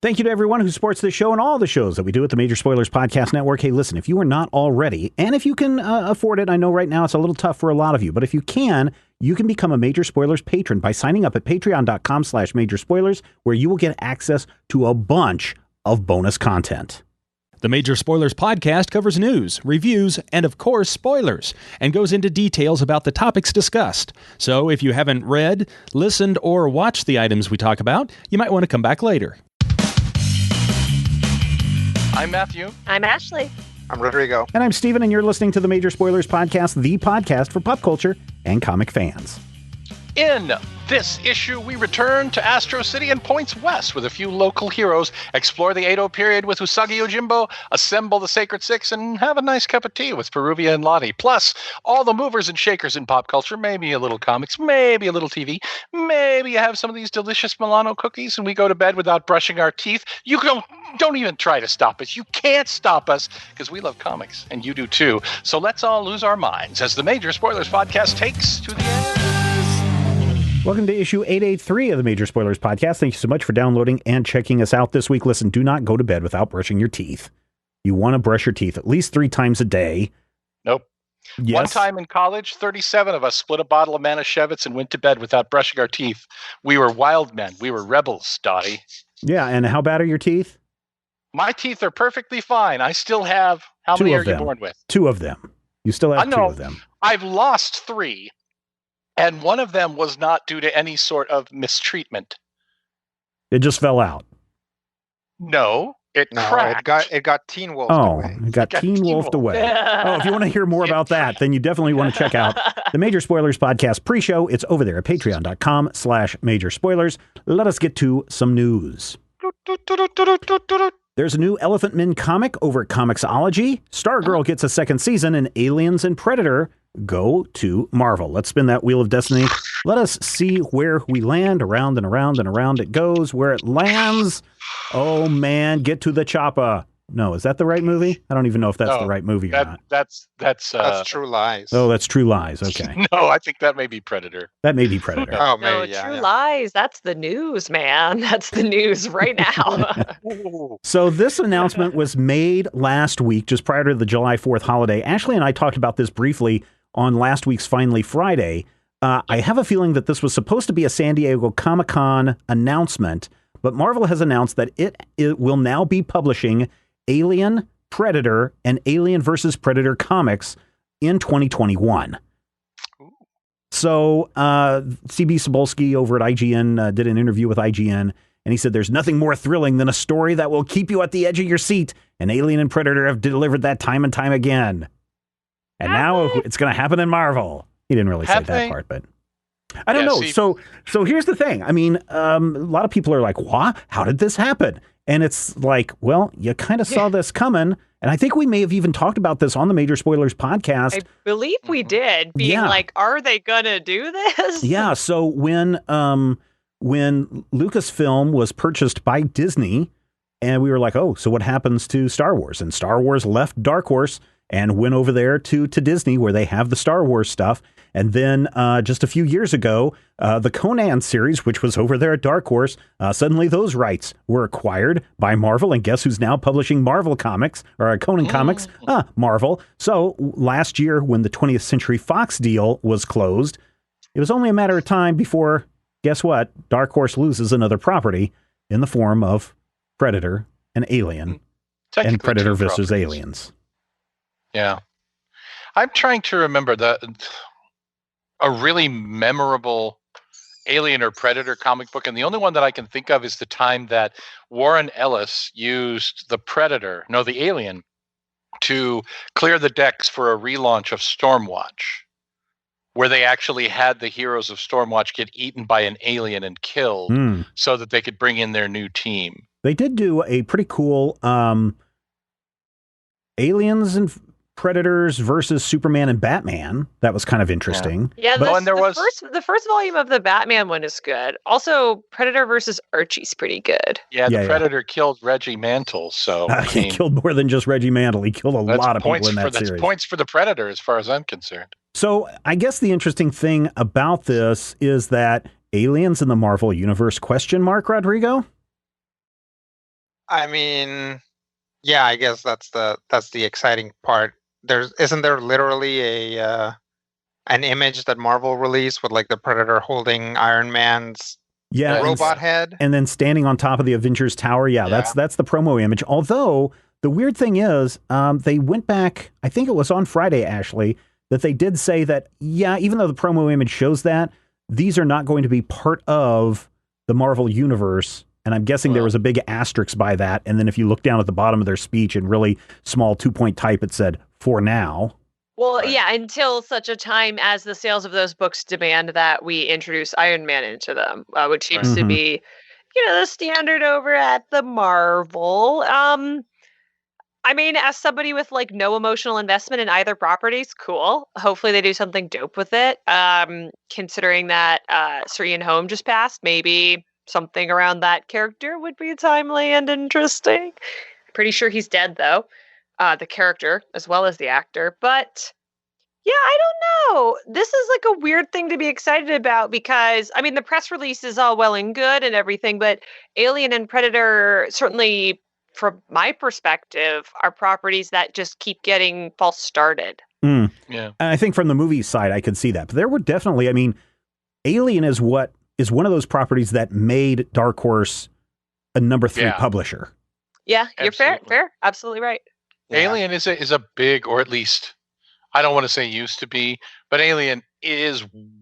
Thank you to everyone who supports this show and all the shows that we do at the Major Spoilers Podcast Network. Hey, listen, if you are not already, and if you can afford it, I know right now it's a little tough for a lot of you, but if you can become a Major Spoilers patron by signing up at patreon.com/majorspoilers, where you will get access to a bunch of bonus content. The Major Spoilers Podcast covers news, reviews, and of course, spoilers, and goes into details about the topics discussed. So if you haven't read, listened, or watched the items we talk about, you might want to come back later. I'm Matthew. I'm Ashley. I'm Rodrigo. And I'm Steven, and you're listening to the Major Spoilers Podcast, the podcast for pop culture and comic fans. In this issue, we return to Astro City and points west with a few local heroes, explore the Edo period with Usagi Yojimbo, assemble the Sacred Six, and have a nice cup of tea with Peruvia and Lottie. Plus, all the movers and shakers in pop culture, maybe a little comics, maybe a little TV, maybe you have some of these delicious Milano cookies, and we go to bed without brushing our teeth. You don't even try to stop us. You can't stop us, because we love comics, and you do too. So let's all lose our minds as the Major Spoilers Podcast takes to the end. Welcome to issue 883 of the Major Spoilers Podcast. Thank you so much for downloading and checking us out this week. Listen, do not go to bed without brushing your teeth. You want to brush your teeth at least 3 times a day. Nope. Yes. One time in college, 37 of us split a bottle of Manischewitz and went to bed without brushing our teeth. We were wild men. We were rebels, Dottie. Yeah, and how bad are your teeth? My teeth are perfectly fine. I still have... How many are you born with? 2 of them. You still have 2 of them. I've lost 3. And one of them was not due to any sort of mistreatment. It just fell out. No, it cracked. It got teen wolfed away. It got teen wolfed away. If you want to hear more about that, then you definitely want to check out the Major Spoilers Podcast pre-show. It's over there at patreon.com/Major Spoilers. Let us get to some news. There's a new Elephant Men comic over at Comixology. Stargirl gets a 2nd season, and Aliens and Predator go to Marvel. Let's spin that Wheel of Destiny. Let us see where we land. Around and around and around it goes. Where it lands, oh man, get to the chopper. No, is that the right movie? I don't even know if that's the right movie or not. That's True Lies. Oh, that's True Lies. Okay. No, I think that may be Predator. That may be Predator. Oh, No, maybe, True Lies. That's the news, man. That's the news right now. So this announcement was made last week, just prior to the July 4th holiday. Ashley and I talked about this briefly on last week's Finally Friday. I have a feeling that this was supposed to be a San Diego Comic-Con announcement, but Marvel has announced that it will now be publishing Alien, Predator, and Alien vs. Predator comics in 2021. So C.B. Cebulski over at IGN did an interview with IGN, and he said there's nothing more thrilling than a story that will keep you at the edge of your seat, and Alien and Predator have delivered that time and time again. And now it's going to happen in Marvel. He didn't really say that part, but I don't know. So here's the thing. I mean, a lot of people are like, what? How did this happen? And it's like, well, you kind of saw this coming. And I think we may have even talked about this on the Major Spoilers Podcast. I believe we did, being like, are they going to do this? Yeah. So when Lucasfilm was purchased by Disney, and we were like, oh, so what happens to Star Wars? And Star Wars left Dark Horse and went over there to Disney, where they have the Star Wars stuff. And then just a few years ago, the Conan series, which was over there at Dark Horse, suddenly those rights were acquired by Marvel. And guess who's now publishing Marvel comics, or Conan comics? Marvel. So last year, when the 20th Century Fox deal was closed, it was only a matter of time before, guess what? Dark Horse loses another property in the form of Predator and Alien, and Predator versus Aliens. Yeah. I'm trying to remember a really memorable Alien or Predator comic book, and the only one that I can think of is the time that Warren Ellis used the Alien, to clear the decks for a relaunch of Stormwatch, where they actually had the heroes of Stormwatch get eaten by an alien and killed so that they could bring in their new team. They did do a pretty cool Aliens and Predators versus Superman and Batman. That was kind of interesting. Yeah, the first volume of the Batman one is good. Also, Predator versus Archie's pretty good. Yeah, Predator killed Reggie Mantle, so he killed more than just Reggie Mantle. He killed a lot of people in that series. That's points for the Predator, as far as I'm concerned. So I guess the interesting thing about this is that aliens in the Marvel Universe, Rodrigo? I mean, yeah, I guess that's the exciting part. Isn't there literally a an image that Marvel released with like the Predator holding Iron Man's robot head, and then standing on top of the Avengers Tower? Yeah, that's the promo image. Although the weird thing is, they went back. I think it was on Friday, Ashley, that they did say that even though the promo image shows that, these are not going to be part of the Marvel universe. And I'm guessing there was a big asterisk by that. And then if you look down at the bottom of their speech in really small 2-point type, it said, "For now." Well, yeah, until such a time as the sales of those books demand that we introduce Iron Man into them, which seems to be, the standard over at the Marvel. I mean, as somebody with like no emotional investment in either properties, cool. Hopefully they do something dope with it. Considering that Serene Home just passed, maybe something around that character would be timely and interesting. Pretty sure he's dead though, the character as well as the actor. But yeah, I don't know. This is like a weird thing to be excited about because, I mean, the press release is all well and good and everything, but Alien and Predator, certainly from my perspective, are properties that just keep getting false started. Yeah. And I think from the movie side, I could see that. But there were definitely, I mean, Alien is one of those properties that made Dark Horse a number 3 publisher. Yeah, you're fair. Absolutely right. Alien is a big, or at least, I don't want to say used to be, but Alien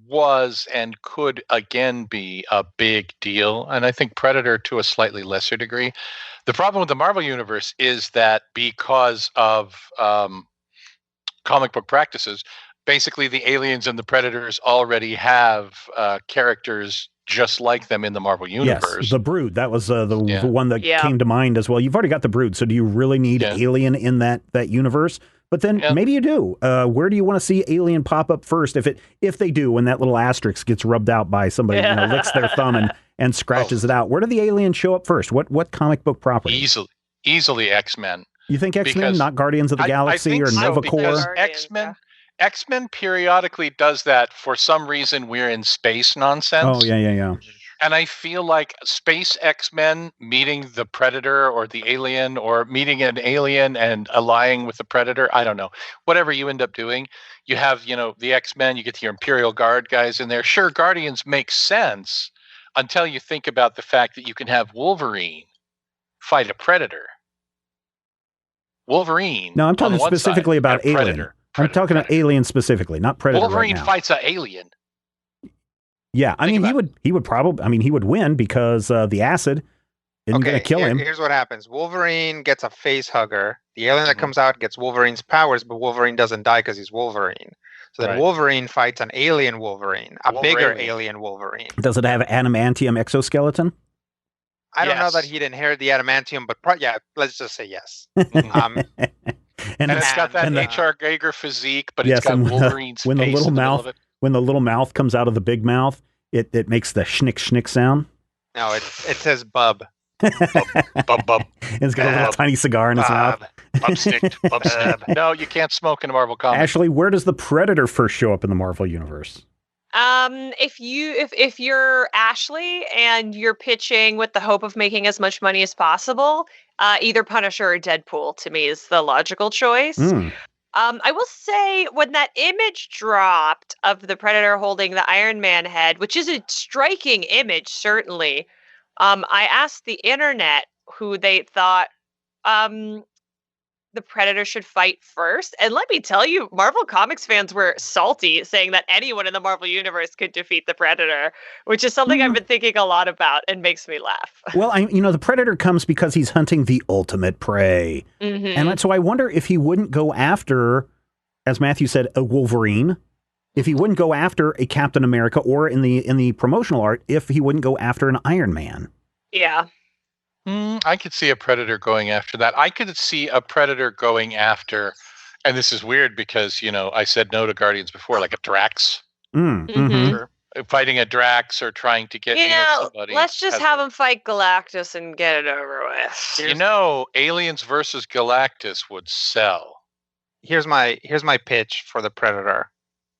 was, and could again be a big deal. And I think Predator to a slightly lesser degree. The problem with the Marvel Universe is that because of comic book practices, basically the Aliens and the Predators already have characters just like them in the Marvel Universe. Yes, the Brood. That was the one that came to mind as well. You've already got the Brood, so do you really need Alien in that universe? But then maybe you do. Where do you want to see Alien pop up first? If they do, when that little asterisk gets rubbed out by somebody, licks their thumb and scratches it out. Where do the aliens show up first? What comic book property? Easily X-Men. You think X-Men, not Guardians of the Galaxy or Nova Corps? X-Men periodically does that for some reason. We're in space nonsense. Oh yeah. And I feel like space X-Men meeting the Predator or the alien, or meeting an alien and allying with the Predator. I don't know. Whatever you end up doing, you have, the X-Men, you get your Imperial Guard guys in there. Sure, Guardians makes sense until you think about the fact that you can have Wolverine fight a Predator. Wolverine. No, I'm talking specifically about Alien. Predator. I'm talking about Alien specifically, not Predator. Wolverine right now. fights an alien. Yeah, I mean, he would probably, he would win because the acid isn't going to kill him. Here's what happens. Wolverine gets a face hugger. The alien that comes out gets Wolverine's powers, but Wolverine doesn't die because he's Wolverine. So then Wolverine fights an alien Wolverine, bigger alien Wolverine. Does it have adamantium exoskeleton? I don't know that he'd inherit the adamantium, but let's just say yes. And it's got that H.R. Geiger physique, but it's got Wolverine's when face the mouth, when the little mouth comes out of the big mouth, it makes the schnick sound. No, it says bub. Bub, bub. It's got a little tiny cigar in his mouth. Bub stick. No, you can't smoke in a Marvel comic. Ashley, where does the Predator first show up in the Marvel universe? If you're Ashley and you're pitching with the hope of making as much money as possible, either Punisher or Deadpool to me is the logical choice. I will say when that image dropped of the Predator holding the Iron Man head, which is a striking image, certainly, I asked the internet who they thought the Predator should fight first. And let me tell you, Marvel Comics fans were salty, saying that anyone in the Marvel Universe could defeat the Predator, which is something I've been thinking a lot about and makes me laugh. Well, the Predator comes because he's hunting the ultimate prey. And so I wonder if he wouldn't go after, as Matthew said, a Wolverine, if he wouldn't go after a Captain America, or in the promotional art, if he wouldn't go after an Iron Man. Yeah. I could see a Predator going after that. I could see a Predator going after, and this is weird because, I said no to Guardians before, like a Drax. Fighting a Drax or trying to get, somebody. Let's just have him fight Galactus and get it over with. Aliens versus Galactus would sell. Here's my pitch for the Predator.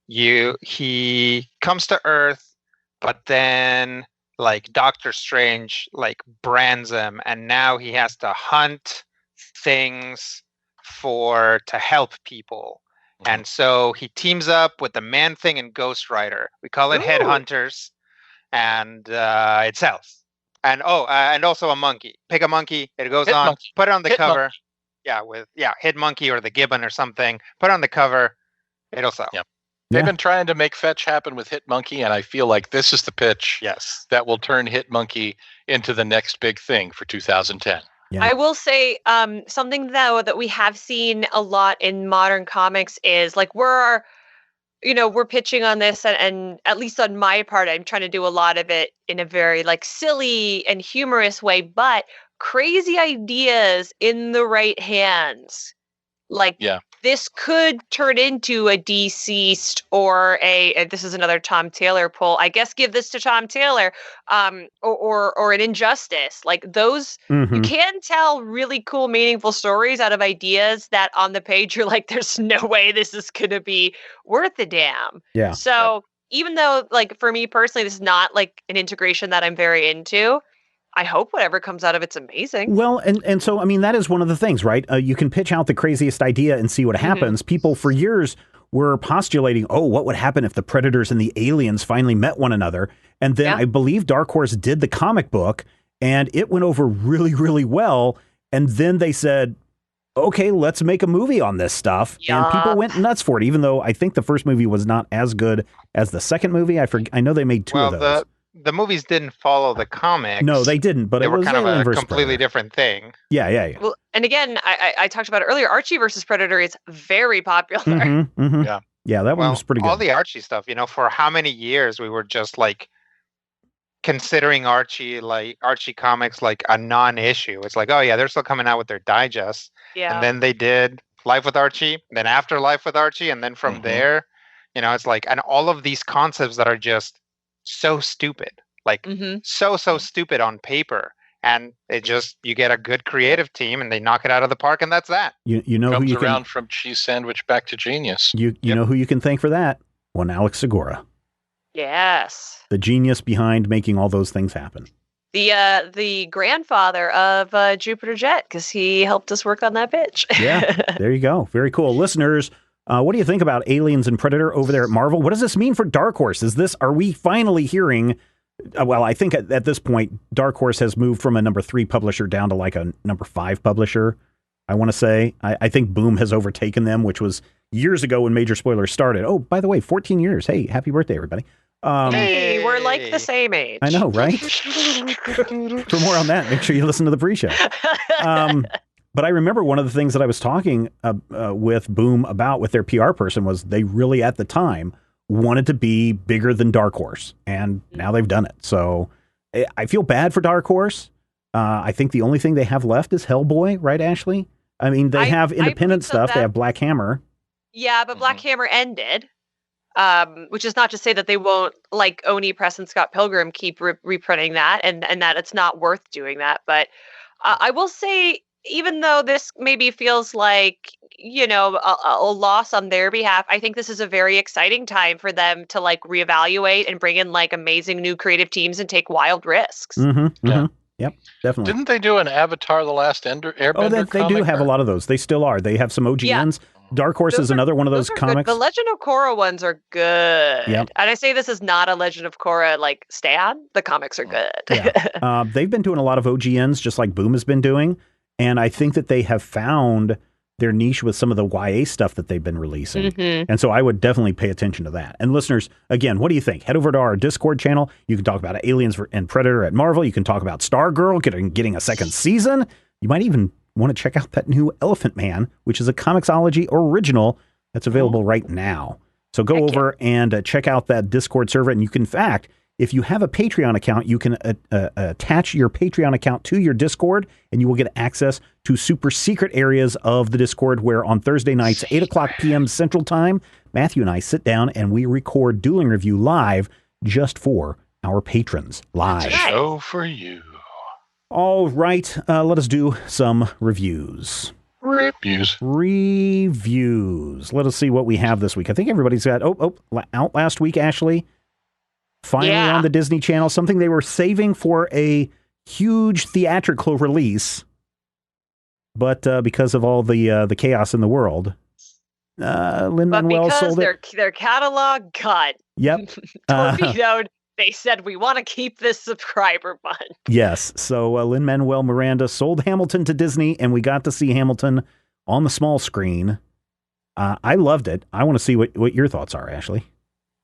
He comes to Earth, but then like Doctor Strange like brands him, and now he has to hunt things to help people. And so he teams up with the Man-Thing and Ghost Rider. We call it Ooh. Headhunters, and it sells. And and also a monkey. Pick a monkey. It goes Hit on. monkey. Put it on the Hit cover. Hit monkey or the gibbon or something. Put it on the cover. It'll sell. Yep. They've been trying to make fetch happen with Hit Monkey, and I feel like this is the pitch Yes. that will turn Hit Monkey into the next big thing for 2010. Yeah. I will say something though that we have seen a lot in modern comics is like we're pitching on this, and at least on my part, I'm trying to do a lot of it in a very like silly and humorous way, but crazy ideas in the right hands. Like this could turn into a Deceased or this is another Tom Taylor pull. I guess give this to Tom Taylor, or an Injustice. Like those, you can tell really cool, meaningful stories out of ideas that on the page you're like, there's no way this is gonna be worth a damn. Yeah. So even though, like for me personally, this is not like an integration that I'm very into, I hope whatever comes out of it's amazing. Well, and so, I mean, that is one of the things, right? You can pitch out the craziest idea and see what happens. People for years were postulating, what would happen if the Predators and the aliens finally met one another? And then I believe Dark Horse did the comic book, and it went over really, really well. And then they said, okay, let's make a movie on this stuff. And people went nuts for it, even though I think the first movie was not as good as the second movie. I know they made two of those. The movies didn't follow the comics. No, they didn't, but they it were was kind of a Predator. completely different thing. Yeah. Well, and again, I talked about it earlier. Archie versus Predator is very popular. Yeah, that one was pretty good. All the Archie stuff, for how many years we were just like considering Archie comics like a non-issue. It's like, oh yeah, they're still coming out with their digests. Yeah. And then they did Life with Archie, then After Life with Archie, and then from there, it's like, and all of these concepts that are just so stupid, like so stupid on paper, and you get a good creative team and they knock it out of the park, and that's that. You know comes who you around from cheese sandwich back to genius. You know who you can thank for that? One Alex Segura. Yes. The genius behind making all those things happen. The grandfather of Jupiter Jet, because he helped us work on that pitch. Yeah, there you go. Very cool. Listeners, what do you think about Aliens and Predator over there at Marvel? What does this mean for Dark Horse? Are we finally hearing... well, I think at this point, Dark Horse has moved from a number 3 publisher down to like a number 5 publisher, I want to say. I think Boom has overtaken them, which was years ago when Major Spoilers started. Oh, by the way, 14 years. Hey, happy birthday, everybody. Hey, we're like the same age. I know, right? For more on that, make sure you listen to the pre-show. But I remember one of the things that I was talking with Boom about with their PR person was they really, at the time, wanted to be bigger than Dark Horse, and now they've done it. So I feel bad for Dark Horse. I think the only thing they have left is Hellboy, right, Ashley? I mean, they have independent stuff. They have Black Hammer. Yeah, but Black Hammer ended. Which is not to say that they won't, like Oni Press and Scott Pilgrim, keep reprinting that, and that it's not worth doing that. But I will say, even though this maybe feels like, a loss on their behalf, I think this is a very exciting time for them to like reevaluate and bring in like amazing new creative teams and take wild risks. Yep, definitely. Didn't they do an Avatar: The Last Airbender? Oh, they do have a lot of those. They still are. They have some OGNs. Dark Horse is another one of those comics. Good. The Legend of Korra ones are good. Yep. And I say this is not a Legend of Korra like stan. The comics are good. Yeah. They've been doing a lot of OGNs, just like Boom has been doing. And I think that they have found their niche with some of the YA stuff that they've been releasing. And so I would definitely pay attention to that. And listeners, again, what do you think? Head over to our Discord channel. You can talk about Aliens and Predator at Marvel. You can talk about Stargirl getting a second season. You might even want to check out that new Elephant Man, which is a Comixology original that's available right now. So go over and check out that Discord server. And you can, in fact, if you have a Patreon account, you can attach your Patreon account to your Discord, and you will get access to super secret areas of the Discord where on Thursday nights, 8 o'clock p.m. Central Time, Matthew and I sit down and we record Dueling Review live just for our patrons. Live. Show for you. All right, let us do some reviews. Reviews. Let us see what we have this week. I think everybody's got out last week, Ashley. finally on the Disney Channel, something they were saving for a huge theatrical release. But because of all the chaos in the world, Lin-Manuel sold it. Their catalog got torpedoed, they said, we want to keep this subscriber bun. Yes. So Lin-Manuel Miranda sold Hamilton to Disney, and we got to see Hamilton on the small screen. I loved it. I want to see what your thoughts are, Ashley.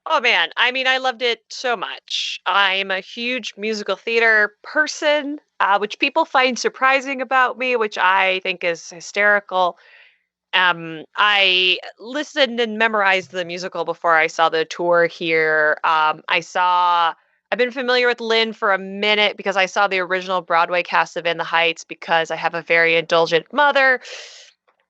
Oh, man. I mean, I loved it so much. I'm a huge musical theater person, which people find surprising about me, which I think is hysterical. I listened and memorized the musical before I saw the tour here. I've been familiar with Lynn for a minute because I saw the original Broadway cast of In the Heights because I have a very indulgent mother.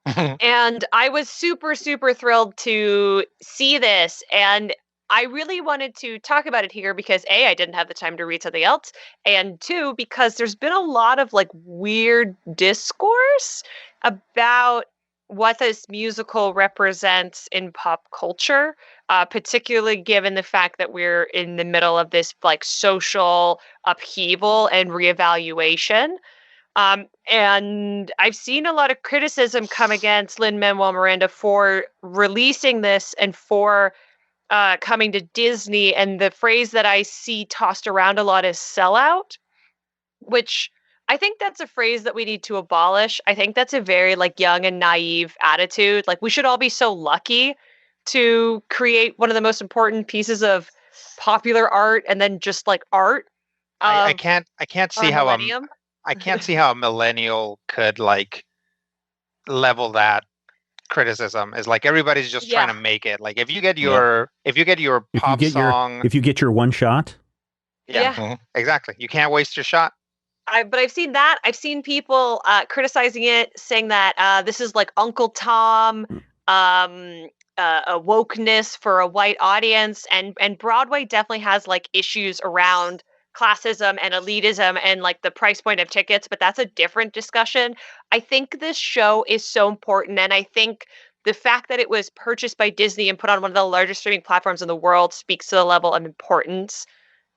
And I was super, super thrilled to see this. And I really wanted to talk about it here because A, I didn't have the time to read something else. And two, because there's been a lot of like weird discourse about what this musical represents in pop culture, particularly given the fact that we're in the middle of this like social upheaval and reevaluation. And I've seen a lot of criticism come against Lin-Manuel Miranda for releasing this and for coming to Disney. And the phrase that I see tossed around a lot is sellout, which I think that's a phrase that we need to abolish. I think that's a very like young and naive attitude. Like we should all be so lucky to create one of the most important pieces of popular art and then just like art. I can't see how I can't see how a millennial could like level that criticism. Is like everybody's just trying to make it. Like if you get your pop song, if you get your one shot. Exactly. You can't waste your shot. But I've seen that. I've seen people criticizing it, saying that this is like Uncle Tom, a wokeness for a white audience, and Broadway definitely has like issues around classism and elitism and like the price point of tickets, but that's a different discussion. I think this show is so important, and I think the fact that it was purchased by Disney and put on one of the largest streaming platforms in the world speaks to the level of importance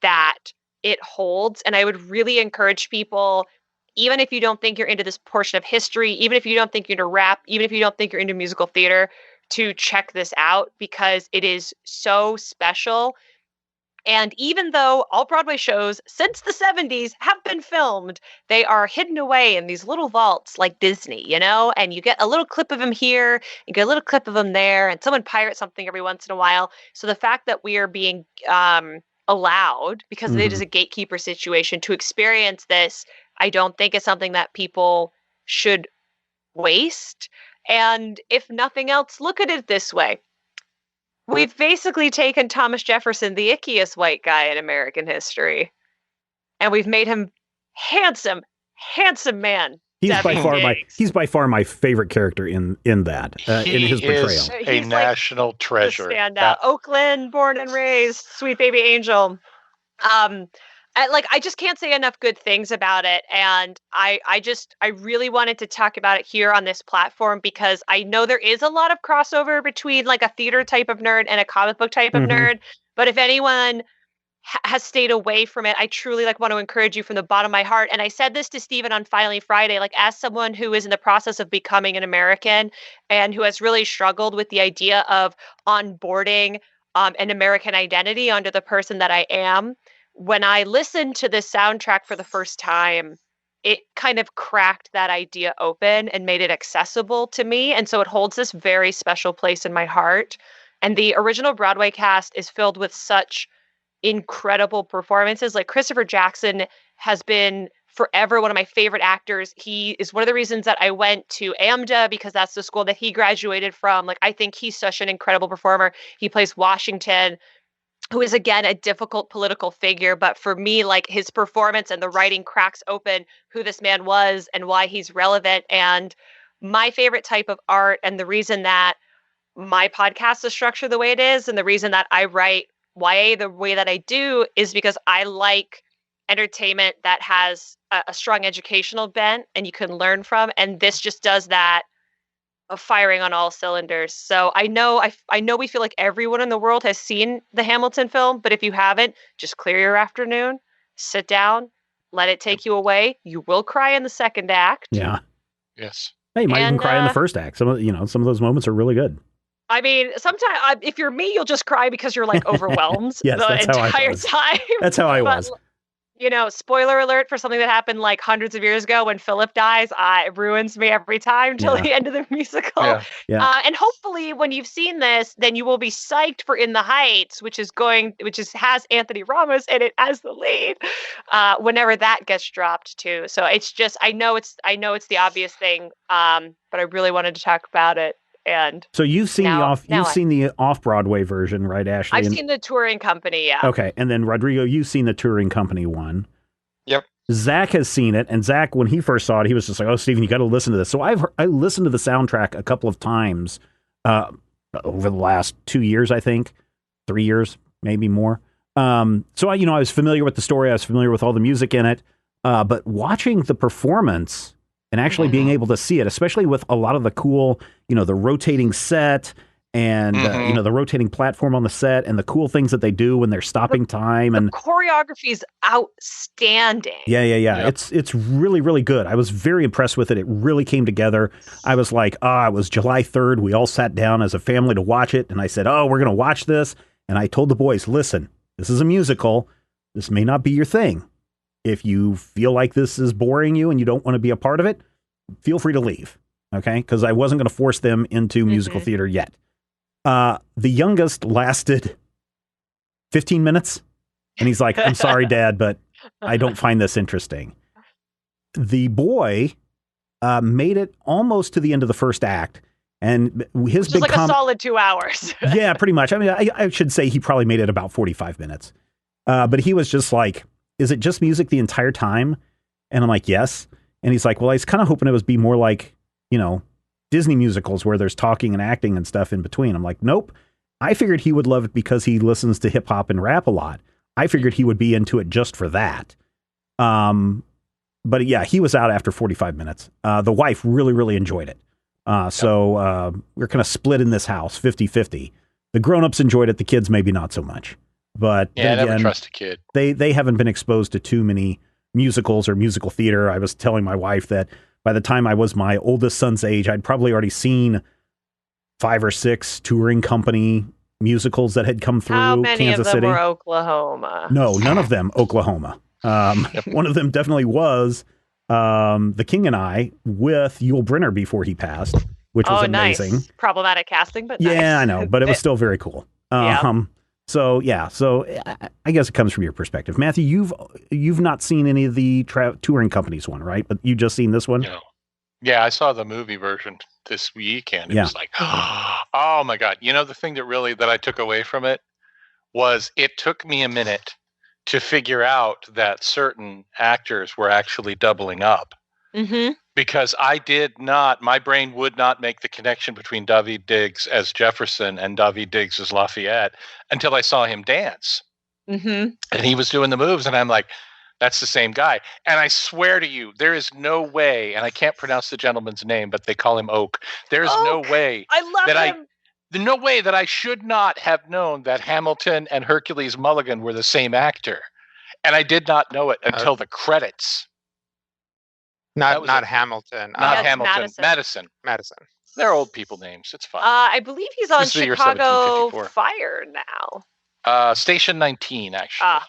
that it holds. And I would really encourage people, even if you don't think you're into this portion of history, even if you don't think you're into rap, even if you don't think you're into musical theater, to check this out because it is so special. And even though all Broadway shows since the 70s have been filmed, they are hidden away in these little vaults like Disney, and you get a little clip of them here, you get a little clip of them there, and someone pirates something every once in a while. So the fact that we are being allowed, because it is a gatekeeper situation, to experience this, I don't think is something that people should waste. And if nothing else, look at it this way. We've basically taken Thomas Jefferson, the ickiest white guy in American history, and we've made him handsome man. He's by far my favorite character in that in his portrayal. He's a national treasure. Standout. Oakland, born and raised, sweet baby angel. I just can't say enough good things about it, and I really wanted to talk about it here on this platform because I know there is a lot of crossover between like a theater type of nerd and a comic book type of nerd. But if anyone has stayed away from it, I truly want to encourage you from the bottom of my heart. And I said this to Steven on Finally Friday, as someone who is in the process of becoming an American and who has really struggled with the idea of onboarding an American identity onto the person that I am. When I listened to this soundtrack for the first time, it kind of cracked that idea open and made it accessible to me. And so it holds this very special place in my heart. And the original Broadway cast is filled with such incredible performances. Like Christopher Jackson has been forever one of my favorite actors. He is one of the reasons that I went to AMDA because that's the school that he graduated from. I think he's such an incredible performer. He plays Washington, who is, again, a difficult political figure. But for me, his performance and the writing cracks open who this man was and why he's relevant. And my favorite type of art, and the reason that my podcast is structured the way it is, and the reason that I write YA the way that I do, is because I like entertainment that has a strong educational bent and you can learn from. And this just does that firing on all cylinders. So I know we feel like everyone in the world has seen the Hamilton film, but if you haven't, just clear your afternoon, sit down, let it take you away. You will cry in the second act. Yeah. Yes. Hey, you might even And, cry in the first act. Some of those moments are really good. I mean, sometimes if you're me, you'll just cry because you're like overwhelmed Yes, the that's how I entire was. time. That's how I But, was. you know, spoiler alert for something that happened like hundreds of years ago when Philip dies. It ruins me every time till Yeah. the end of the musical. Yeah. Yeah. And hopefully, when you've seen this, then you will be psyched for In the Heights, which has Anthony Ramos in it as the lead. Whenever that gets dropped too. So it's just I know it's the obvious thing, but I really wanted to talk about it. And So you've seen the off Broadway version, right, Ashley? I've seen the touring company, yeah. Okay, and then Rodrigo, you've seen the touring company one. Yep. Zach has seen it, and Zach, when he first saw it, he was just like, "Oh, Steven, you got to listen to this." So I listened to the soundtrack a couple of times over the last 2 years, I think, 3 years, maybe more. So I was familiar with the story, I was familiar with all the music in it, but watching the performance and actually being able to see it, especially with a lot of the cool, the rotating set and the rotating platform on the set and the cool things that they do when they're stopping time, and the choreography is outstanding. Yeah. Yep. It's really, really good. I was very impressed with it. It really came together. I was like, it was July 3rd. We all sat down as a family to watch it, and I said, we're going to watch this. And I told the boys, listen, this is a musical. This may not be your thing. If you feel like this is boring you and you don't want to be a part of it, feel free to leave. Okay? Because I wasn't going to force them into musical theater yet. The youngest lasted 15 minutes. And he's like, I'm sorry, Dad, but I don't find this interesting. The boy made it almost to the end of the first act. And his Just big like a solid 2 hours. Yeah, pretty much. I mean, I should say he probably made it about 45 minutes. But he was just like, is it just music the entire time? And I'm like, yes. And he's like, well, I was kind of hoping it would be more like, Disney musicals where there's talking and acting and stuff in between. I'm like, nope. I figured he would love it because he listens to hip hop and rap a lot. I figured he would be into it just for that. But yeah, he was out after 45 minutes. The wife really, really enjoyed it. So we're kind of split in this house, 50-50. The grown-ups enjoyed it. The kids maybe not so much. But yeah, then again, never trust a kid. They haven't been exposed to too many musicals or musical theater. I was telling my wife that by the time I was my oldest son's age, I'd probably already seen 5 or 6 touring company musicals that had come through How many Kansas of them City. were Oklahoma? No, none of them Oklahoma. One of them definitely was The King and I with Yul Brynner before he passed, which was amazing. Nice. Problematic casting, but yeah, nice. I know, but it was still very cool. So I guess it comes from your perspective, Matthew. You've not seen any of the touring companies one, right? But you just seen this one. No. Yeah, I saw the movie version this weekend. It Yeah. was like, oh my God. The thing that I took away from it was it took me a minute to figure out that certain actors were actually doubling up. Mm-hmm. Because my brain would not make the connection between Daveed Diggs as Jefferson and Daveed Diggs as Lafayette until I saw him dance. Mm-hmm. And he was doing the moves, and I'm like, that's the same guy. And I swear to you, there is no way, and I can't pronounce the gentleman's name, but they call him Oak. There's no way I love him. no way that I should not have known that Hamilton and Hercules Mulligan were the same actor. And I did not know it until the credits. Not Hamilton. Not Hamilton. Madison. Madison. They're old people names. It's fine. I believe he's on This is the year Chicago 1754. Fire now. Station 19, actually.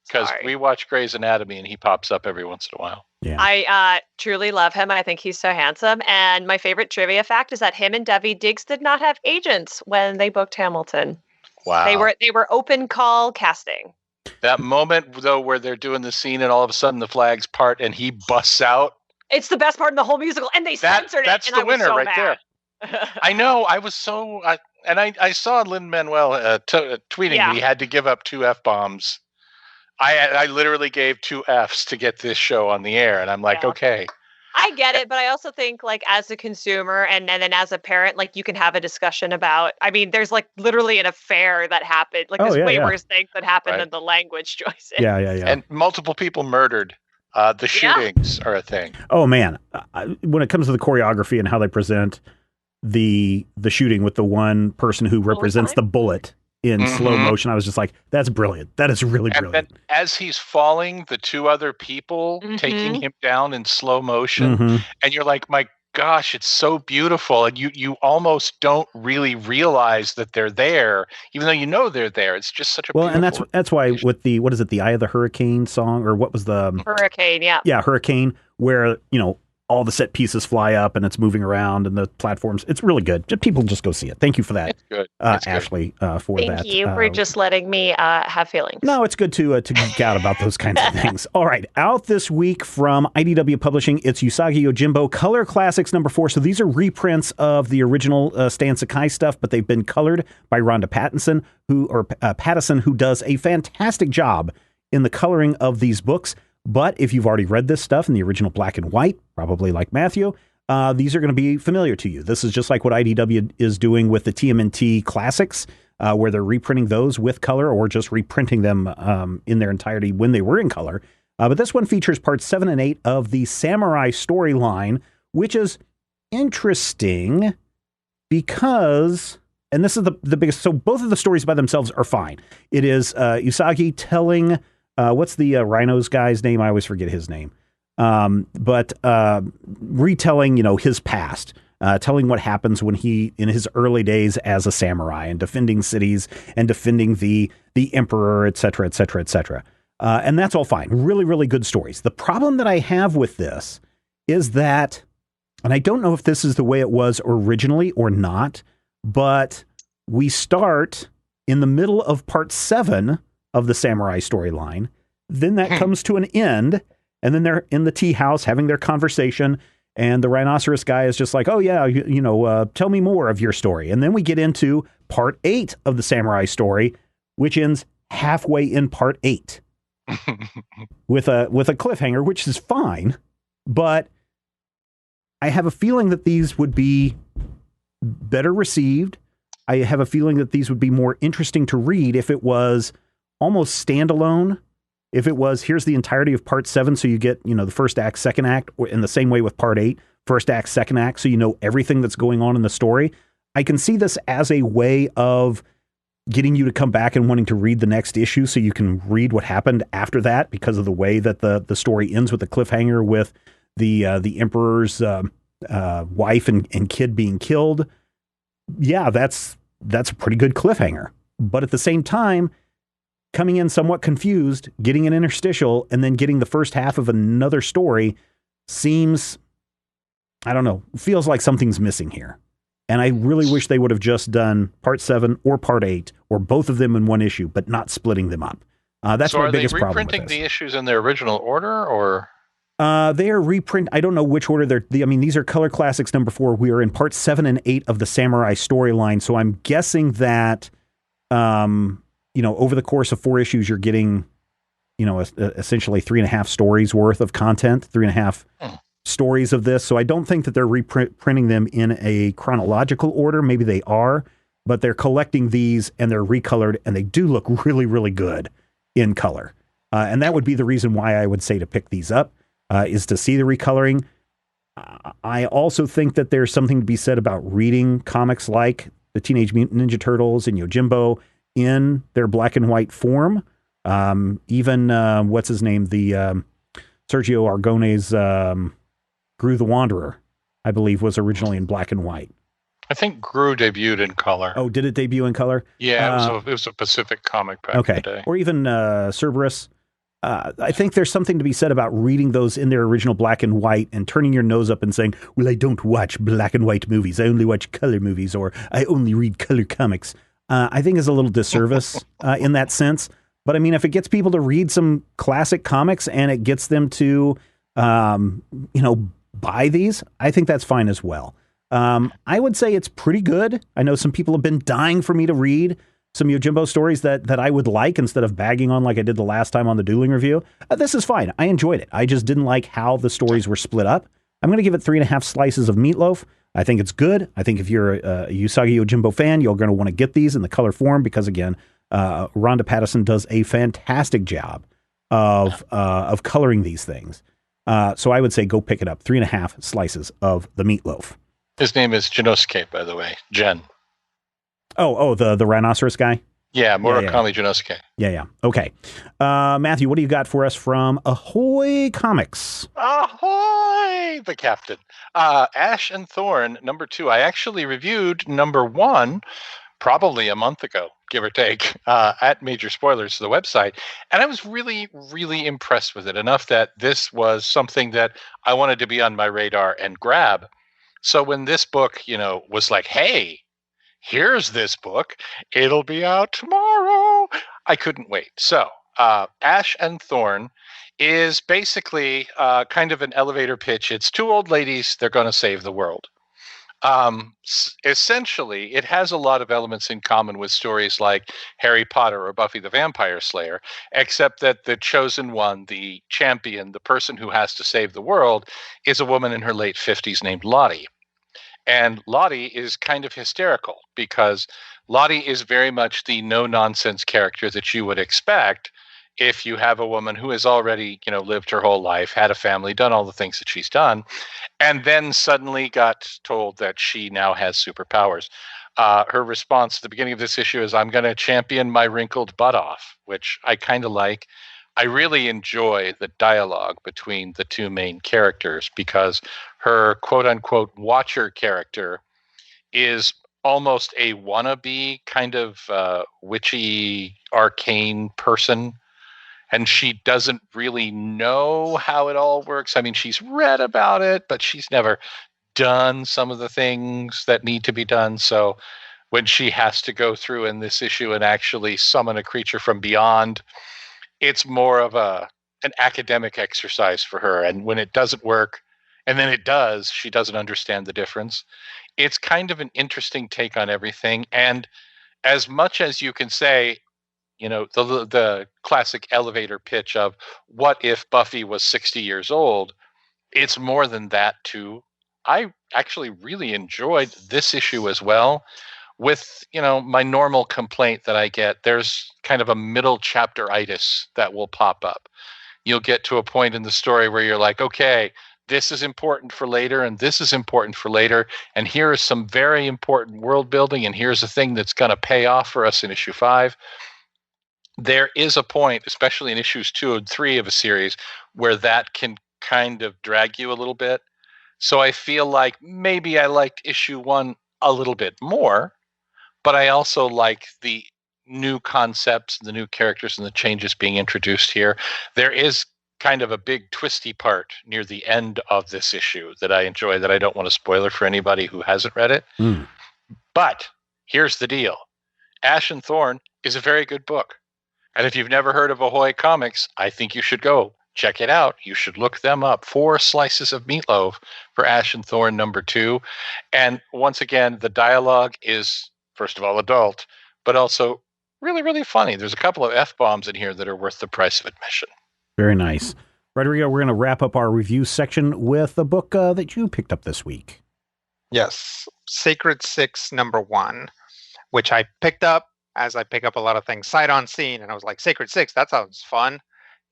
Because we watch Grey's Anatomy and he pops up every once in a while. Yeah. I truly love him. I think he's so handsome. And my favorite trivia fact is that him and Daveed Diggs did not have agents when they booked Hamilton. Wow. They were open call casting. That moment, though, where they're doing the scene and all of a sudden the flags part and he busts out. It's the best part in the whole musical. And they censored it. That's and the I was winner so right mad. there. I know. I was so... I saw Lin-Manuel tweeting that he had to give up 2 F-bombs. I literally gave 2 Fs to get this show on the air, and I'm like, okay. I get it, but I also think, like, as a consumer and then as a parent, like, you can have a discussion about, I mean, there's, like, literally an affair that happened. Like, there's way worse things that happened than the language choices. Yeah. And multiple people murdered. The shootings are a thing. Oh, man. When it comes to the choreography and how they present, the shooting with the one person who represents the bullet in slow motion. I was just like, that's brilliant. That is really brilliant. And as he's falling, the two other people taking him down in slow motion, and you're like, my gosh, it's so beautiful, and you almost don't really realize that they're there, even though you know they're there. It's just such a beautiful. And that's why with the what is it, the Eye of the Hurricane song, or what was the Hurricane? Yeah, Hurricane, where all the set pieces fly up and it's moving around and the platforms. It's really good. People just go see it. Thank you for that, it's good. Ashley, for that. Thank you for just letting me have feelings. No, it's good to geek out about those kinds of things. All right, out this week from IDW Publishing, it's Usagi Yojimbo Color Classics #4. So these are reprints of the original Stan Sakai stuff, but they've been colored by Rhonda Pattison, who does a fantastic job in the coloring of these books. But if you've already read this stuff in the original black and white, probably like Matthew, these are going to be familiar to you. This is just like what IDW is doing with the TMNT classics, where they're reprinting those with color or just reprinting them in their entirety when they were in color. But this one features parts 7 and 8 of the Samurai storyline, which is interesting because, and this is the biggest, so both of the stories by themselves are fine. It is Usagi telling... what's the Rhinos guy's name? I always forget his name. But retelling, his past, telling what happens when he, in his early days as a samurai and defending cities and defending the emperor, et cetera, et cetera, et cetera. And that's all fine. Really, really good stories. The problem that I have with this is that, and I don't know if this is the way it was originally or not, but we start in the middle of part 7 of the samurai storyline. Then that comes to an end, and then they're in the tea house having their conversation, and the rhinoceros guy is just like, oh yeah, tell me more of your story. And then we get into part 8 of the samurai story, which ends halfway in part 8 with a cliffhanger, which is fine, but I have a feeling that these would be better received. I have a feeling that these would be more interesting to read if it was almost standalone. If it was, here's the entirety of part 7, so you get, the first act, second act, or in the same way with part 8, first act, second act, so you know everything that's going on in the story. I can see this as a way of getting you to come back and wanting to read the next issue so you can read what happened after that, because of the way that the story ends with the cliffhanger with the emperor's wife and kid being killed. Yeah, that's a pretty good cliffhanger. But at the same time, coming in somewhat confused, getting an interstitial, and then getting the first half of another story seems, I don't know, feels like something's missing here. And I really wish they would have just done part 7 or part 8 or both of them in one issue, but not splitting them up. That's my biggest problem with this. Are they reprinting the issues in their original order, or? They are reprint. I don't know which order these are Color Classics #4. We are in part 7 and 8 of the Samurai storyline. So I'm guessing that, over the course of 4 issues, you're getting, essentially 3.5 stories worth of content, 3.5 stories of this. So I don't think that they're reprinting them in a chronological order. Maybe they are, but they're collecting these and they're recolored, and they do look really, really good in color. And that would be the reason why I would say to pick these up, is to see the recoloring. I also think that there's something to be said about reading comics like the Teenage Mutant Ninja Turtles and Yojimbo in their black and white form. Even, what's his name? The Sergio Aragone's Gru the Wanderer, I believe, was originally in black and white. I think Gru debuted in color. Oh, did it debut in color? Yeah, it was a Pacific comic back in the day. Or even Cerberus. I think there's something to be said about reading those in their original black and white and turning your nose up and saying, well, I don't watch black and white movies. I only watch color movies, or I only read color comics. I think is a little disservice in that sense. But I mean, if it gets people to read some classic comics and it gets them to, buy these, I think that's fine as well. I would say it's pretty good. I know some people have been dying for me to read some Yojimbo stories that I would like, instead of bagging on like I did the last time on the Dueling Review. This is fine. I enjoyed it. I just didn't like how the stories were split up. I'm going to give it 3.5 slices of meatloaf. I think it's good. I think if you're a Usagi Yojimbo fan, you're going to want to get these in the color form, because again, Rhonda Pattison does a fantastic job of coloring these things. So I would say go pick it up. 3.5 slices of the meatloaf. His name is Jinosuke, by the way. Jen. The rhinoceros guy? Yeah, Murakami Jinosuke. Yeah. Okay. Matthew, what do you got for us from Ahoy Comics? Ahoy, the captain. Ash and Thorn, number 2. I actually reviewed number 1 probably a month ago, give or take, at Major Spoilers, the website. And I was really, really impressed with it, enough that this was something that I wanted to be on my radar and grab. So when this book, was like, hey, here's this book, it'll be out tomorrow, I couldn't wait. So Ash and Thorn is basically kind of an elevator pitch. It's 2 old ladies, they're going to save the world. Essentially, it has a lot of elements in common with stories like Harry Potter or Buffy the Vampire Slayer, except that the chosen one, the champion, the person who has to save the world, is a woman in her late 50s named Lottie. And Lottie is kind of hysterical because Lottie is very much the no-nonsense character that you would expect if you have a woman who has already, lived her whole life, had a family, done all the things that she's done, and then suddenly got told that she now has superpowers. Her response at the beginning of this issue is, I'm going to champion my wrinkled butt off, which I kind of like. I really enjoy the dialogue between the 2 main characters because her quote-unquote watcher character is almost a wannabe kind of witchy, arcane person. And she doesn't really know how it all works. I mean, she's read about it, but she's never done some of the things that need to be done. So when she has to go through in this issue and actually summon a creature from beyond, it's more of an academic exercise for her. And when it doesn't work, and then it does, she doesn't understand the difference. It's kind of an interesting take on everything. And as much as you can say, the classic elevator pitch of what if Buffy was 60 years old, it's more than that too. I actually really enjoyed this issue as well, with, my normal complaint that I get. There's kind of a middle chapter-itis that will pop up. You'll get to a point in the story where you're like, okay, this is important for later, and this is important for later, and here is some very important world building, and here's a thing that's going to pay off for us in issue 5. There is a point, especially in issues 2 and 3 of a series, where that can kind of drag you a little bit. So I feel like maybe I liked issue 1 a little bit more, but I also like the new concepts, the new characters, and the changes being introduced here. There is kind of a big twisty part near the end of this issue that I enjoy, that I don't want to spoiler for anybody who hasn't read it. But here's the deal. Ash and Thorn is a very good book. And if you've never heard of Ahoy Comics, I think you should go check it out. You should look them up. 4 Slices of Meatloaf for Ash and Thorn number 2. And once again, the dialogue is, first of all, adult, but also really, really funny. There's a couple of F-bombs in here that are worth the price of admission. Very nice. Rodrigo, we're going to wrap up our review section with a book that you picked up this week. Yes. Sacred 6, number 1, which I picked up as I pick up a lot of things sight unseen, and I was like, Sacred 6, that sounds fun.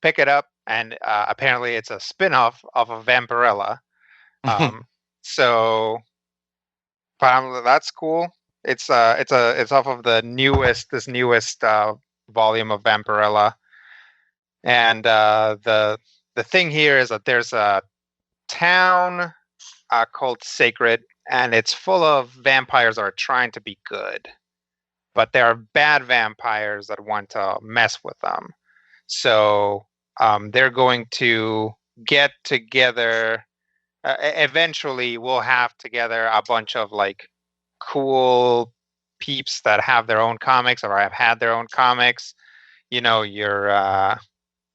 Pick it up, and apparently it's a spin-off of a Vampirella. So that's cool. It's off of the newest volume of Vampirella, and the thing here is that there's a town called Sacred, and it's full of vampires that are trying to be good, but there are bad vampires that want to mess with them. So they're going to get together. Eventually, we'll have together a bunch of like cool peeps that have their own comics or have had their own comics. Your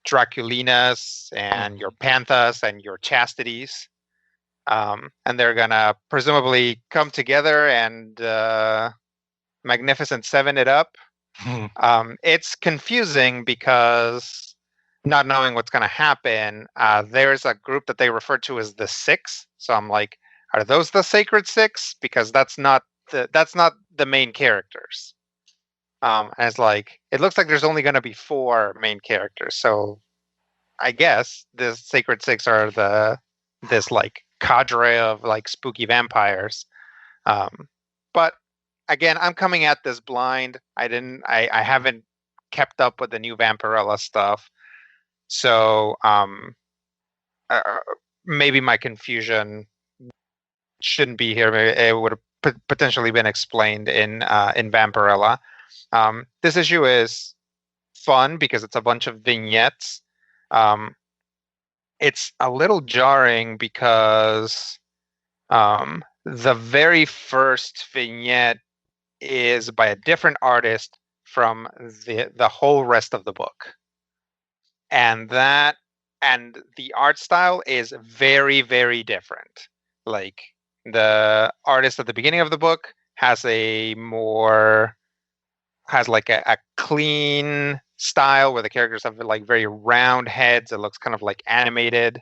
Draculinas and your Panthas and your Chastities. And they're going to presumably come together and Magnificent Seven it up. It's confusing because not knowing what's going to happen, there's a group that they refer to as the Six. So I'm like, are those the Sacred Six? Because that's not the main characters. And it's like, it looks like there's only going to be 4 main characters. So I guess the Sacred Six are this like cadre of like spooky vampires. But again, I'm coming at this blind. I haven't kept up with the new Vampirella stuff. So maybe my confusion shouldn't be here. Maybe it would have potentially been explained in Vampirella. This issue is fun because it's a bunch of vignettes. It's a little jarring because the very first vignette is by a different artist from the whole rest of the book. And the art style is very, very different. Like the artist at the beginning of the book has a clean style where the characters have like very round heads. It looks kind of like animated.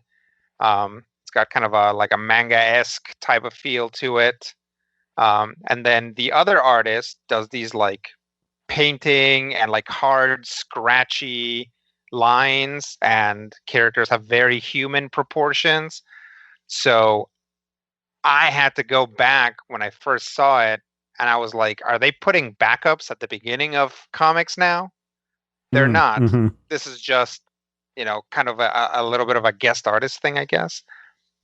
It's got kind of a manga-esque type of feel to it. And then the other artist does these like painting and like hard, scratchy lines, and characters have very human proportions. So I had to go back when I first saw it, and I was like, are they putting backups at the beginning of comics now? They're not. Mm-hmm. This is just, kind of a little bit of a guest artist thing, I guess.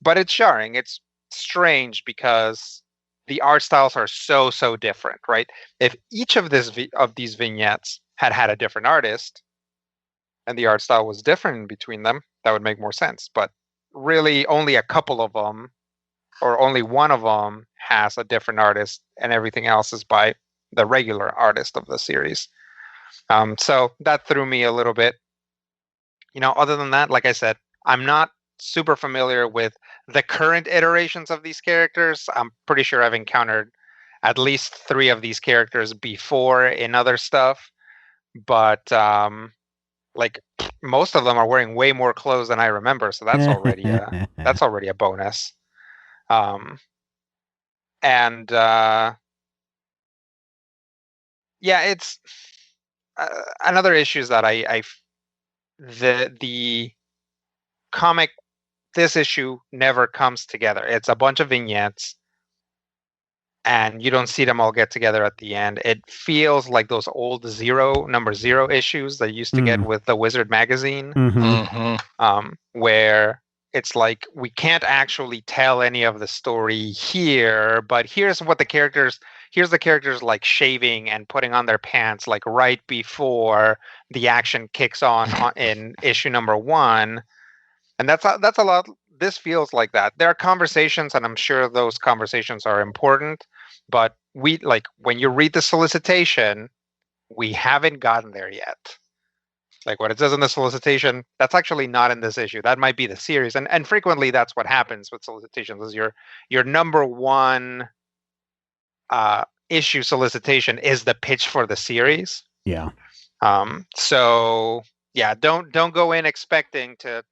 But it's jarring. It's strange because the art styles are so, so different, right? If each of these vignettes had a different artist and the art style was different between them, that would make more sense. But really only a couple of them, or only one of them, has a different artist, and everything else is by the regular artist of the series. So that threw me a little bit. Other than that, like I said, I'm not super familiar with the current iterations of these characters. I'm pretty sure I've encountered at least 3 of these characters before in other stuff. But like most of them are wearing way more clothes than I remember, so that's already a bonus. It's another issue is that the comic, this issue never comes together. It's a bunch of vignettes, and you don't see them all get together at the end. It feels like those old number 0 issues that you used to get with the Wizard magazine, where it's like, we can't actually tell any of the story here, but here's the characters like shaving and putting on their pants like right before the action kicks on in issue number 1. And that's a lot. This feels like that. There are conversations, and I'm sure those conversations are important, but when you read the solicitation, we haven't gotten there yet. Like what it says in the solicitation, that's actually not in this issue. That might be the series. And frequently that's what happens with solicitations, is your number 1 issue solicitation is the pitch for the series. Yeah. So yeah, don't go in expecting to